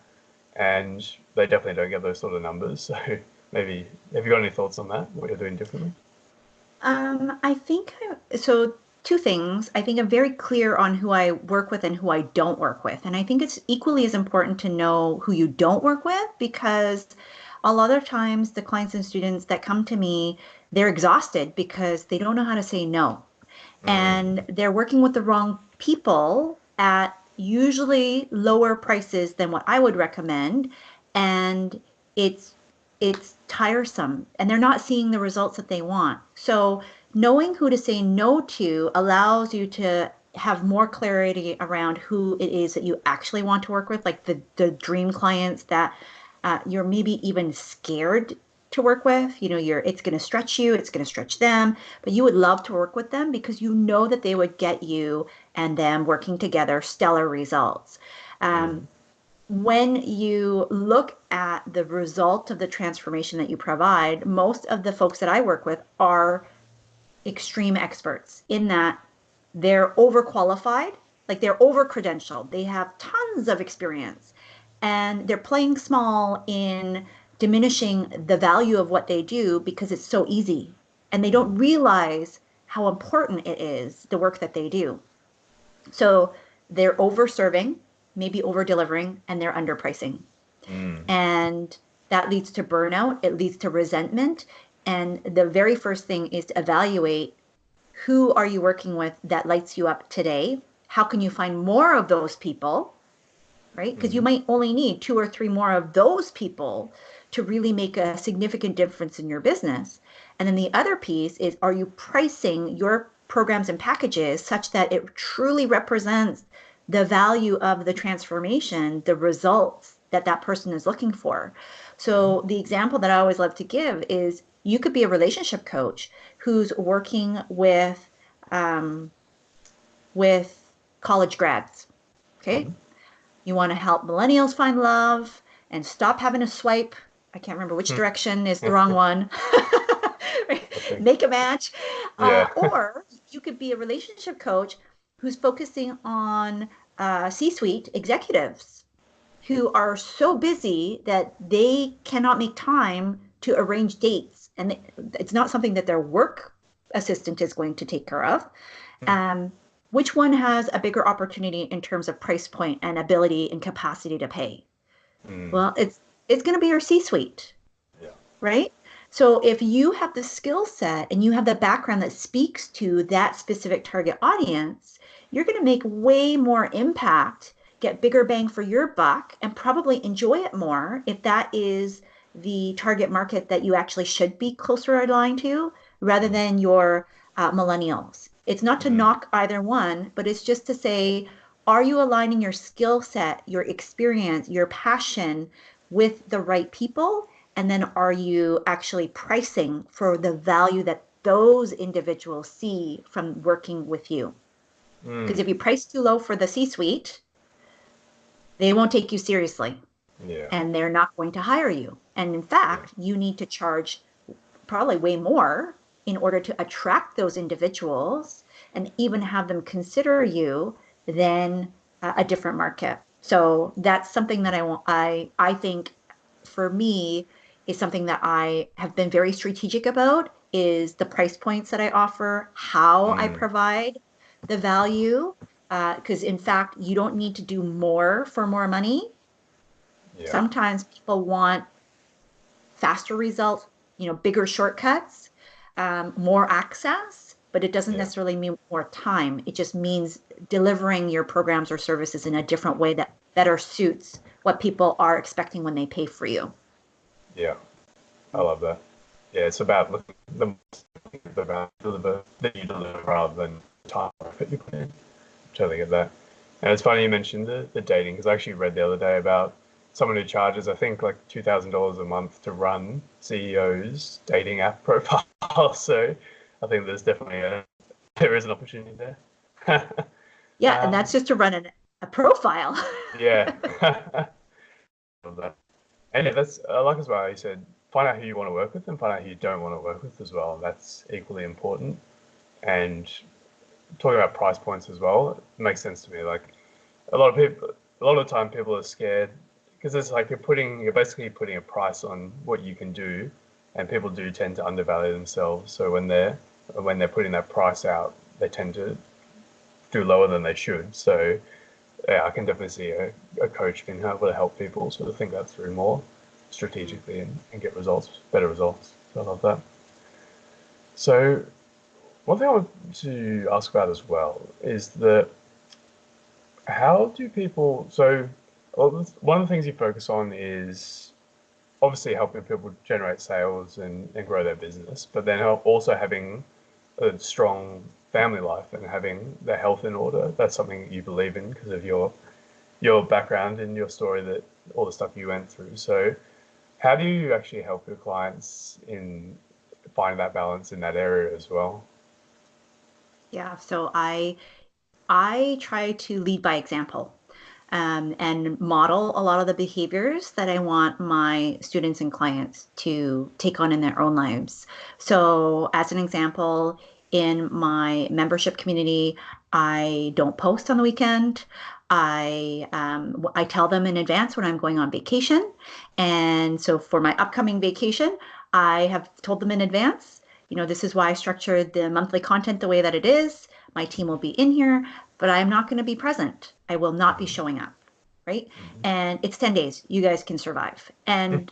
A: and they definitely don't get those sort of numbers. So maybe have you got any thoughts on that? What you're doing differently?
B: I think so. Two things. I think I'm very clear on who I work with and who I don't work with. And I think it's equally as important to know who you don't work with, because a lot of times the clients and students that come to me, they're exhausted because they don't know how to say no.
A: Mm,
B: And they're working with the wrong people at usually lower prices than what I would recommend. And it's it's tiresome, and they're not seeing the results that they want. So knowing who to say no to allows you to have more clarity around who it is that you actually want to work with, like the dream clients that you're maybe even scared to work with. It's going to stretch you, it's going to stretch them, but you would love to work with them because you know that they would get you and them working together stellar results.
A: mm,
B: When you look at the result of the transformation that you provide, most of the folks that I work with are extreme experts in that they're overqualified, like they're over credentialed, they have tons of experience, and they're playing small in diminishing the value of what they do because it's so easy. And they don't realize how important it is, the work that they do. So they're over serving, maybe over delivering, and they're underpricing.
A: mm,
B: And that leads to burnout. It leads to resentment. And the very first thing is to evaluate, who are you working with that lights you up today? How can you find more of those people, right? Because you
A: Mm-hmm.
B: might only need 2 or 3 more of those people to really make a significant difference in your business. And then the other piece is, are you pricing your programs and packages such that it truly represents the value of the transformation, the results that that person is looking for?
A: Mm-hmm.
B: So the example that I always love to give is, you could be a relationship coach who's working um, with college grads. Okay,
A: Mm-hmm.
B: you want to help millennials find love and stop having to swipe. I can't remember which direction is the wrong one.
A: I think.
B: Make a match.
A: Yeah.
B: Or you could be a relationship coach who's focusing on C-suite executives who are so busy that they cannot make time to arrange dates. And it's not something that their work assistant is going to take care of. Um, which one has a bigger opportunity in terms of price point and ability and capacity to pay?
A: Mm.
B: Well, it's going to be your C-suite,
A: Yeah.
B: right? So if you have the skill set and you have the background that speaks to that specific target audience, you're going to make way more impact, get bigger bang for your buck, and probably enjoy it more if that is the target market that you actually should be closer aligned to, rather
A: Mm.
B: than your millennials. It's not to
A: Mm.
B: knock either one, but it's just to say, are you aligning your skill set, your experience, your passion with the right people? And then are you actually pricing for the value that those individuals see from working with you? Because
A: Mm.
B: if you price too low for the C-suite, they won't take you seriously
A: Yeah.
B: and they're not going to hire you. And in
A: Yeah.
B: fact, you need to charge probably way more in order to attract those individuals and even have them consider you than a different market. So that's something that I think for me is something that I have been very strategic about, is the price points that I offer, how I
A: Mm.
B: provide the value. Because in fact, you don't need to do more for more money.
A: Yeah.
B: Sometimes people want faster results, bigger shortcuts, more access, but it doesn't
A: Yeah.
B: necessarily mean more time. It just means delivering your programs or services in a different way that better suits what people are expecting when they pay for you.
A: Yeah. I love that. Yeah, it's about looking at the value that you deliver rather than the time effort you put in. Totally get that. And it's funny you mentioned the dating, because I actually read the other day about someone who charges, I think, like $2,000 a month to run CEO's dating app profile. So I think there is an opportunity there.
B: Yeah, and
A: um,
B: that's just to run a profile.
A: yeah. Love that. And yeah, that's I like as well. You said find out who you want to work with and find out who you don't want to work with as well. That's equally important. And talking about price points as well, it makes sense to me. Like a lot of the time people are scared because it's like you're basically putting a price on what you can do, and people do tend to undervalue themselves. So when they're putting that price out, they tend to do lower than they should. So yeah, I can definitely see a coach being able to help people sort of think that through more strategically and get better results. So I love that. So one thing I want to ask about as well is that how do people, so one of the things you focus on is obviously helping people generate sales and grow their business, but then also having a strong family life and having the health in order. That's something that you believe in because of your background and your story, that all the stuff you went through. So how do you actually help your clients in finding that balance in that area as well?
B: Yeah, so I try to lead by example, and model a lot of the behaviors that I want my students and clients to take on in their own lives. So, as an example, in my membership community, I don't post on the weekend. I tell them in advance when I'm going on vacation, and so for my upcoming vacation, I have told them in advance. This is why I structured the monthly content the way that it is. My team will be in here, but I'm not going to be present. I will not be
A: Mm-hmm.
B: showing up, right?
A: Mm-hmm.
B: And it's 10 days. You guys can survive. And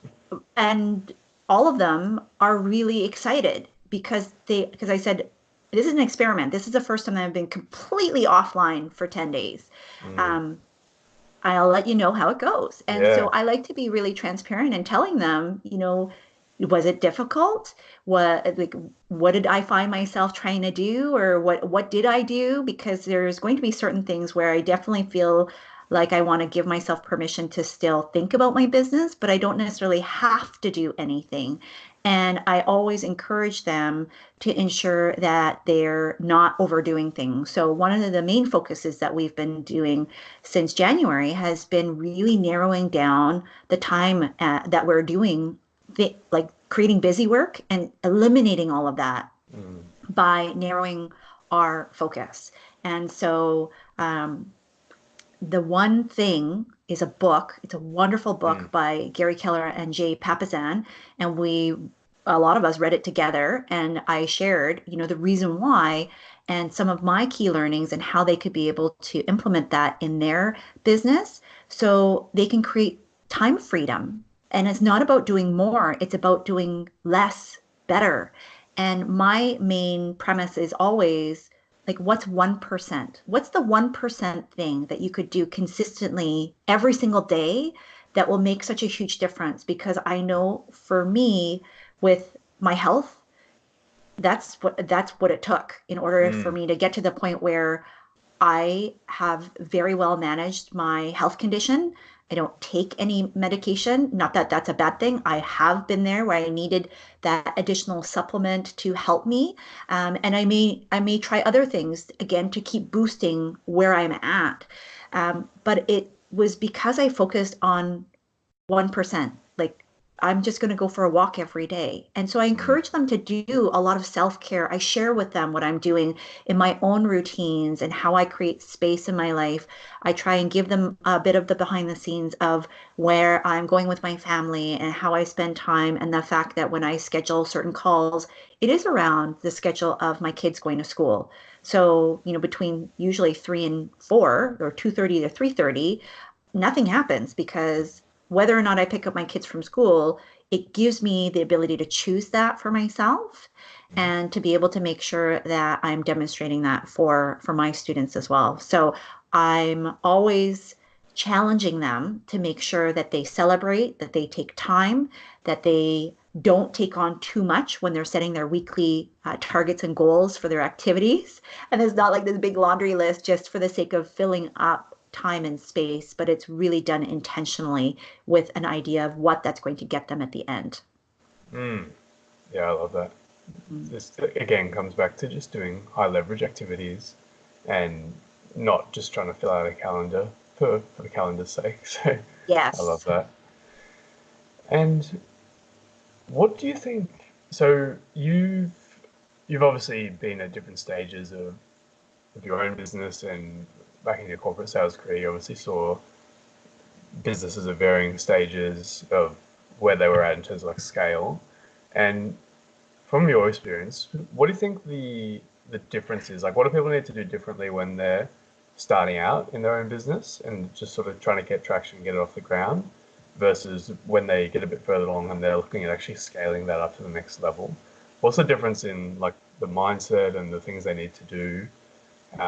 B: and all of them are really excited because I said, this is an experiment. This is the first time that I've been completely offline for 10 days.
A: Mm.
B: Um, I'll let you know how it goes. And so
A: Yeah.
B: I like to be really transparent and telling them, was it difficult? What did I find myself trying to do, or what did I do? Because there's going to be certain things where I definitely feel like I want to give myself permission to still think about my business, but I don't necessarily have to do anything. And I always encourage them to ensure that they're not overdoing things. So one of the main focuses that we've been doing since January has been really narrowing down the time that we're doing like creating busy work and eliminating all of that
A: Mm.
B: by narrowing our focus. And so the one thing is a book. It's a wonderful book
A: Mm.
B: by Gary Keller and Jay Papasan, and a lot of us read it together. And I shared, the reason why and some of my key learnings and how they could be able to implement that in their business, so they can create time freedom. And it's not about doing more; it's about doing less better. And my main premise is always like, what's 1%? What's the 1% thing that you could do consistently every single day that will make such a huge difference? Because I know for me, with my health, that's what it took in order for
A: Mm.
B: me to get to the point where I have very well managed my health condition. I don't take any medication. Not that that's a bad thing. I have been there where I needed that additional supplement to help me, and I may try other things again to keep boosting where I'm at. But it was because I focused on 1%. Like, I'm just going to go for a walk every day. And so I
A: Mm.
B: encourage them to do a lot of self-care. I share with them what I'm doing in my own routines and how I create space in my life. I try and give them a bit of the behind the scenes of where I'm going with my family and how I spend time, and the fact that when I schedule certain calls, it is around the schedule of my kids going to school. So, between usually 3 and 4 or 2:30 to 3:30, nothing happens because whether or not I pick up my kids from school, it gives me the ability to choose that for myself
A: Mm.
B: and to be able to make sure that I'm demonstrating that for my students as well. So I'm always challenging them to make sure that they celebrate, that they take time, that they don't take on too much when they're setting their weekly targets and goals for their activities. And it's not like this big laundry list just for the sake of filling up time and space, but it's really done intentionally with an idea of what that's going to get them at the end.
A: Mm. Yeah, I love that.
B: Mm.
A: This again comes back to just doing high leverage activities and not just trying to fill out a calendar for the calendar's sake. So I love
B: Yes.
A: that. And what do you think? So you've obviously been at different stages of your own business, and back in your corporate sales career, you obviously saw businesses at varying stages of where they were at in terms of like scale. And from your experience, what do you think the difference is? Like, what do people need to do differently when they're starting out in their own business and just sort of trying to get traction and get it off the ground, versus when they get a bit further along and they're looking at actually scaling that up to the next level? What's the difference in like the mindset and the things they need to do? Do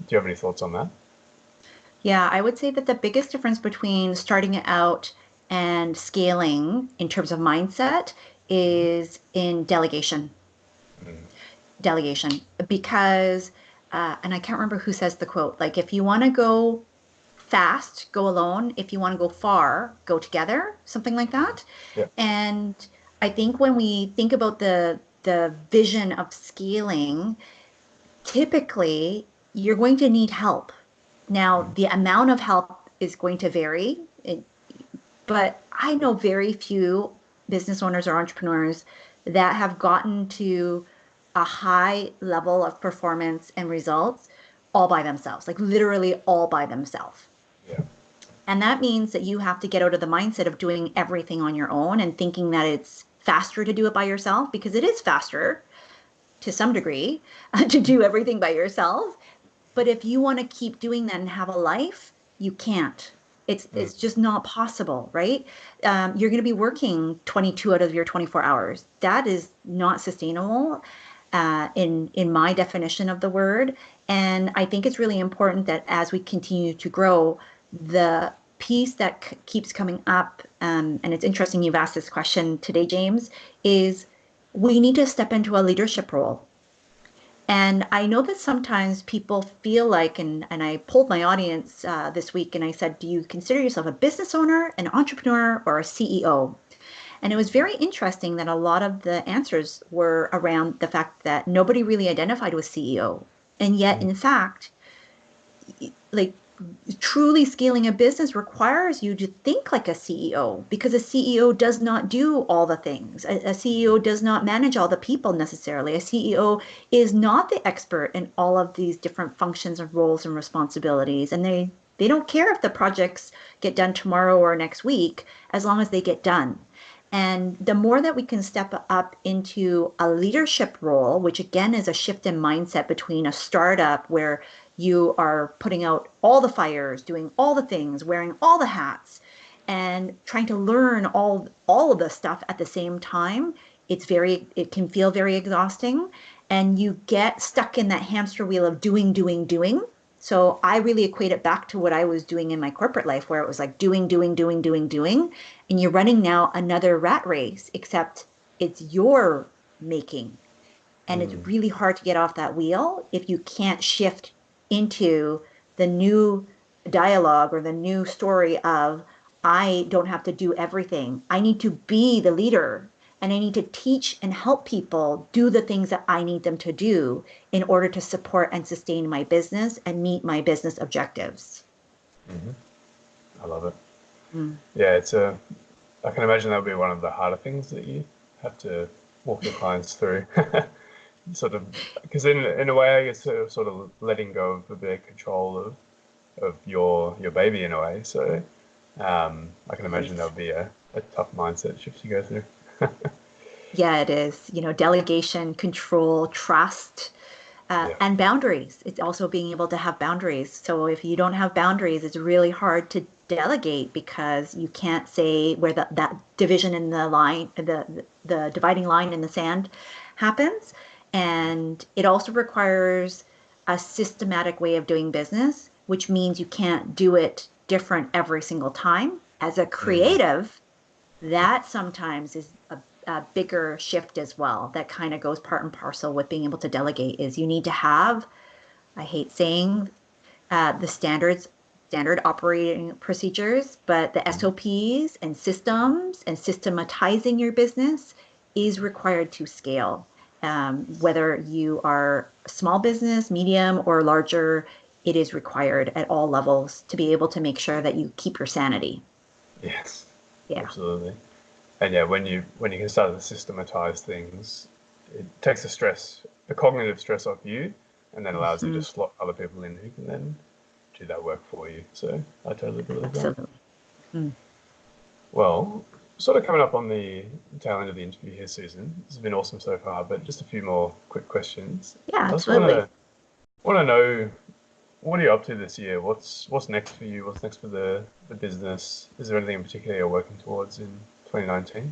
A: you have any thoughts on that?
B: Yeah, I would say that the biggest difference between starting out and scaling in terms of mindset is in delegation.
A: Mm.
B: Delegation, because, and I can't remember who says the quote, like, if you want to go fast, go alone. If you want to go far, go together, something like that.
A: Yeah.
B: And I think when we think about the vision of scaling, typically you're going to need help. Now,
A: Mm.
B: the amount of help is going to vary, but I know very few business owners or entrepreneurs that have gotten to a high level of performance and results all by themselves, like literally all by themselves.
A: Yeah.
B: And that means that you have to get out of the mindset of doing everything on your own and thinking that it's faster to do it by yourself, because it is faster to some degree to do everything by yourself. But if you want to keep doing that and have a life, you can't. It's just not possible, right? You're going to be working 22 out of your 24 hours. That is not sustainable in my definition of the word. And I think it's really important that as we continue to grow, the piece that keeps coming up, and it's interesting you've asked this question today, James, is we need to step into a leadership role. And I know that sometimes people feel like, and I polled my audience this week and I said, do you consider yourself a business owner, an entrepreneur, or a CEO? And it was very interesting that a lot of the answers were around the fact that nobody really identified with CEO. And yet, in fact, like truly scaling a business requires you to think like a CEO because a CEO does not do all the things. A CEO does not manage all the people necessarily. A CEO is not the expert in all of these different functions and roles and responsibilities. And they don't care if the projects get done tomorrow or next week, as long as they get done. And the more that we can step up into a leadership role, which again is a shift in mindset between a startup where you are putting out all the fires, doing all the things, wearing all the hats, and trying to learn all of the stuff at the same time, it can feel very exhausting. And you get stuck in that hamster wheel of doing, doing, doing. So I really equate it back to what I was doing in my corporate life, where it was like doing, doing, doing, doing, doing. And you're running now another rat race, except it's your making. And it's really hard to get off that wheel if you can't shift into the new dialogue or the new story of, I don't have to do everything. I need to be the leader and I need to teach and help people do the things that I need them to do in order to support and sustain my business and meet my business objectives.
A: Mm-hmm. I love it.
B: Mm.
A: Yeah, I can imagine that'll be one of the harder things that you have to walk your clients through. Sort of, because in a way, I guess sort of letting go of a bit of control of your baby in a way. So I can imagine
B: Right.
A: that'll be a tough mindset shift to go through.
B: Yeah, it is. Delegation, control, trust,
A: Yeah.
B: and boundaries. It's also being able to have boundaries. So if you don't have boundaries, it's really hard to delegate because you can't say where that division in the line, the dividing line in the sand happens. And it also requires a systematic way of doing business, which means you can't do it different every single time. As a
A: Mm.
B: creative, that sometimes is a bigger shift as well. That kind of goes part and parcel with being able to delegate is you need to have, I hate saying the standard operating procedures, but the
A: Mm.
B: SOPs and systems and systematizing your business is required to scale. Whether you are a small business, medium, or larger, it is required at all levels to be able to make sure that you keep your sanity.
A: Yes,
B: Yeah.
A: absolutely. And yeah, when you can start to systematize things, it takes the cognitive stress off you, and then allows you to
B: Mhm.
A: slot other people in who can then do that work for you. So I totally believe that.
B: Absolutely. Mm.
A: Well, sort of coming up on the tail end of the interview here, Susan. This has been awesome so far, but just a few more quick questions.
B: Yeah,
A: I just
B: absolutely.
A: want to know, what are you up to this year? What's next for you? What's next for the business? Is there anything in particular you're working towards in 2019?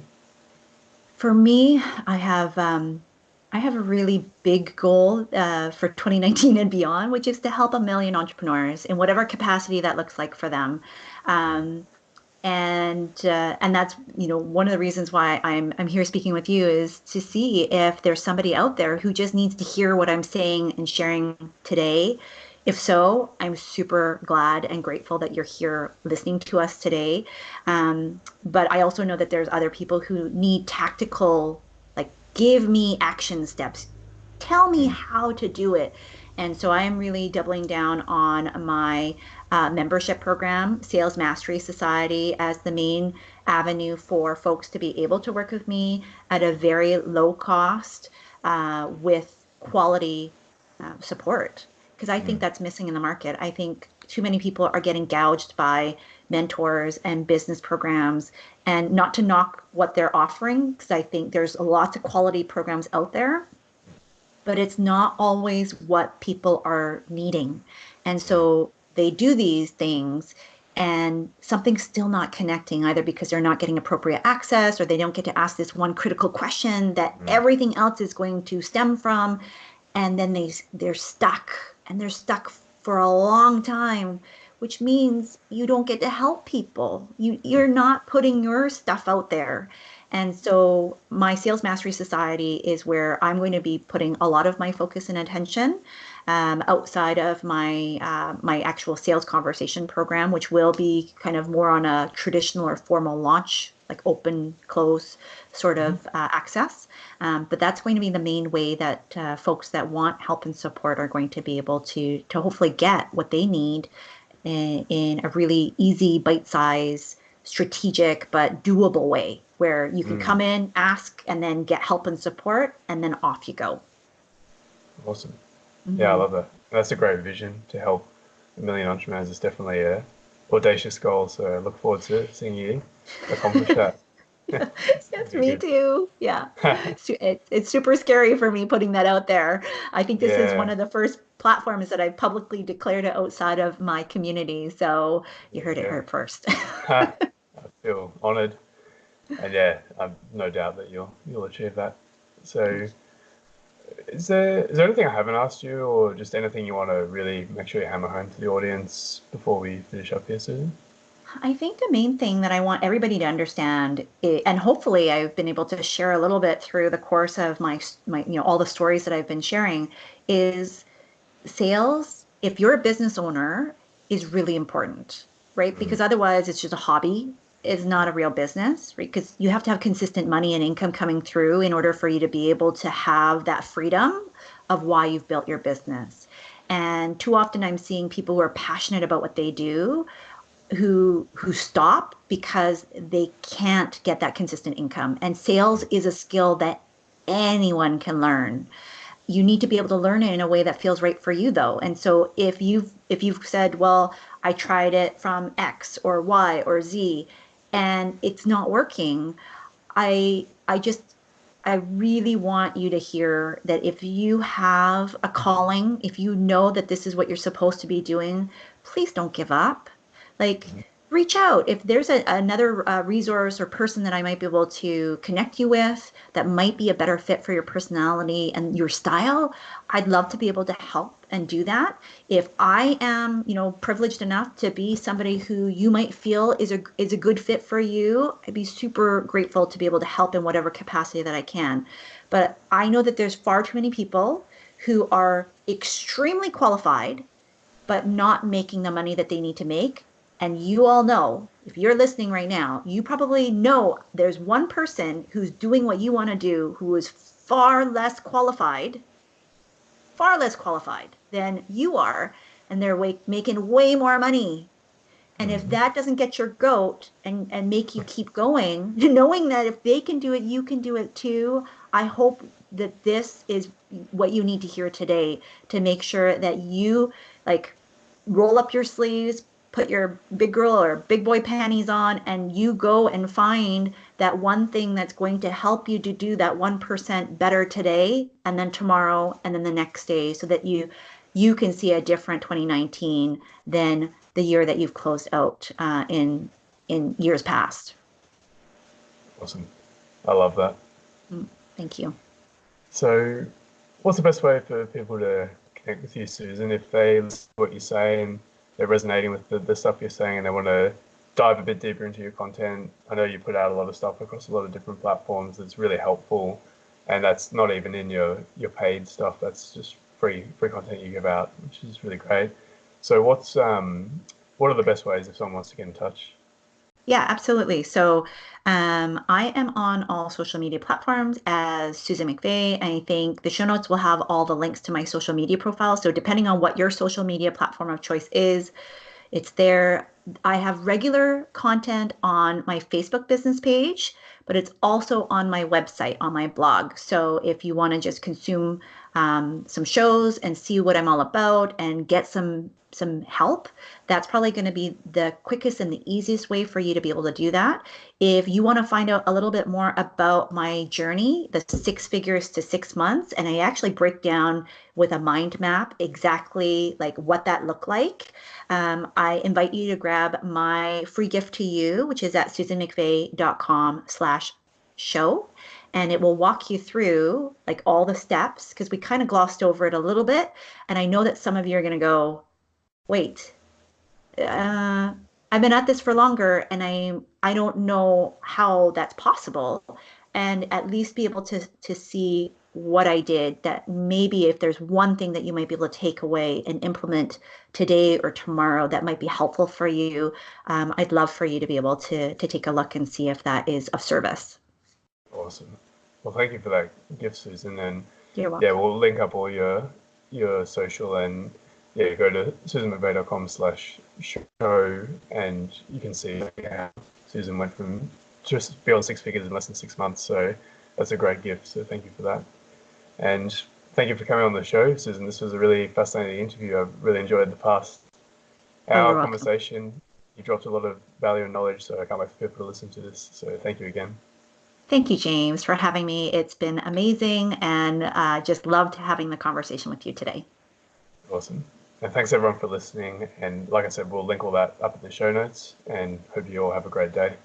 B: For me, I have a really big goal for 2019 and beyond, which is to help a million entrepreneurs in whatever capacity that looks like for them. Um, and that's one of the reasons why I'm here speaking with you is to see if there's somebody out there who just needs to hear what I'm saying and sharing today. If so, I'm super glad and grateful that you're here listening to us today. But I also know that there's other people who need tactical, like, give me action steps, tell me
A: Mm.
B: how to do it. And so I am really doubling down on my membership program, Sales Mastery Society, as the main avenue for folks to be able to work with me at a very low cost with quality support. Because I think
A: Mm.
B: that's missing in the market. I think too many people are getting gouged by mentors and business programs, and not to knock what they're offering, because I think there's lots of quality programs out there, but it's not always what people are needing. And
A: Mm.
B: so they do these things and something's still not connecting, either because they're not getting appropriate access or they don't get to ask this one critical question that
A: Mm.
B: everything else is going to stem from, and then they're stuck, and they're stuck for a long time, which means you don't get to help people. You're not putting your stuff out there. And so my Sales Mastery Society is where I'm going to be putting a lot of my focus and attention, outside of my actual sales conversation program, which will be kind of more on a traditional or formal launch, like open close sort of access. But that's going to be the main way that folks that want help and support are going to be able to hopefully get what they need in a really easy, bite-sized, strategic but doable way, where you can
A: Mm.
B: come in, ask, and then get help and support, and then off you go.
A: Awesome. Yeah, I
B: Mm-hmm.
A: love that. That's a great vision to help a million entrepreneurs. It's definitely a audacious goal. So I look forward to seeing you accomplish that. It'll
B: Yes,
A: be
B: me
A: good.
B: too. Yeah. It's super scary for me putting that out there. I think this is one
A: Yeah,
B: of the first platforms that I've publicly declared it outside of my community. So you
A: there
B: heard
A: you
B: it
A: go.
B: here first.
A: I feel honored, and yeah, I've no doubt that you'll achieve that. So, is there anything I haven't asked you, or just anything you want to really make sure you hammer home to the audience before we finish up here, Susan?
B: I think the main thing that I want everybody to understand, and hopefully I've been able to share a little bit through the course of my all the stories that I've been sharing, is sales, if you're a business owner, is really important, right?
A: Mm.
B: Because otherwise it's just a hobby. It's not a real business, right? Because you have to have consistent money and income coming through in order for you to be able to have that freedom of why you've built your business. And too often I'm seeing people who are passionate about what they do who stop because they can't get that consistent income. And sales is a skill that anyone can learn. You need to be able to learn it in a way that feels right for you, though. And so if you've said, well, I tried it from X or Y or Z and it's not working, I really want you to hear that if you have a calling, if you know that this is what you're supposed to be doing, please don't give up. Like, reach out. If there's another resource or person that I might be able to connect you with that might be a better fit for your personality and your style, I'd love to be able to help and do that. If I am, privileged enough to be somebody who you might feel is a good fit for you, I'd be super grateful to be able to help in whatever capacity that I can. But I know that there's far too many people who are extremely qualified but not making the money that they need to make. And you all know, if you're listening right now, you probably know there's one person who's doing what you want to do who is far less qualified than you are, and they're making way more money. And if
A: Mm.
B: that doesn't get your goat and make you keep going, knowing that if they can do it, you can do it too, I hope that this is what you need to hear today to make sure that you like roll up your sleeves, put your big girl or big boy panties on, and you go and find that one thing that's going to help you to do that 1% better today and then tomorrow and then the next day so that you can see a different 2019 than the year that you've closed out in years past.
A: Awesome. I love that.
B: Thank you.
A: So, what's the best way for people to connect with you, Susan, if they listen to what you say and they're resonating with the stuff you're saying and they want to dive a bit deeper into your content? I know you put out a lot of stuff across a lot of different platforms that's really helpful, and that's not even in your paid stuff. That's just free content you give out, which is really great. So, what are the best ways if someone wants to get in touch?
B: Yeah, absolutely. So I am on all social media platforms as Susan McVea. And I think the show notes will have all the links to my social media profile. So depending on what your social media platform of choice is, it's there. I have regular content on my Facebook business page, but it's also on my website, on my blog. So if you want to just consume some shows and see what I'm all about and get some help, that's probably going to be the quickest and the easiest way for you to be able to do that. If you want to find out a little bit more about my journey, the 6 figures to 6 months, and I actually break down with a mind map exactly like what that looked like, I invite you to grab my free gift to you, which is at susanmcvea.com/show. And it will walk you through like all the steps because we kind of glossed over it a little bit. And I know that some of you are going to go, wait, uh, I've been at this for longer and I don't know how that's possible. And at least be able to see what I did, that maybe if there's one thing that you might be able to take away and implement today or tomorrow that might be helpful for you, I'd love for you to be able to take a look and see if that is of service.
A: Awesome. Well, thank you for that gift, Susan. And
B: You're
A: yeah,
B: welcome.
A: we'll link up all your social, and yeah, go to susanmcvea.com/show and you can see how Susan went from just beyond 6 figures in less than 6 months. So that's a great gift. So thank you for that. And thank you for coming on the show, Susan. This was a really fascinating interview. I've really enjoyed the past
B: Oh,
A: hour
B: you're welcome.
A: conversation. You dropped a lot of value and knowledge, so I can't wait for people to listen to this. So thank you again.
B: Thank you, James, for having me. It's been amazing and just loved having the conversation with you today.
A: Awesome. And thanks everyone for listening. And like I said, we'll link all that up in the show notes and hope you all have a great day.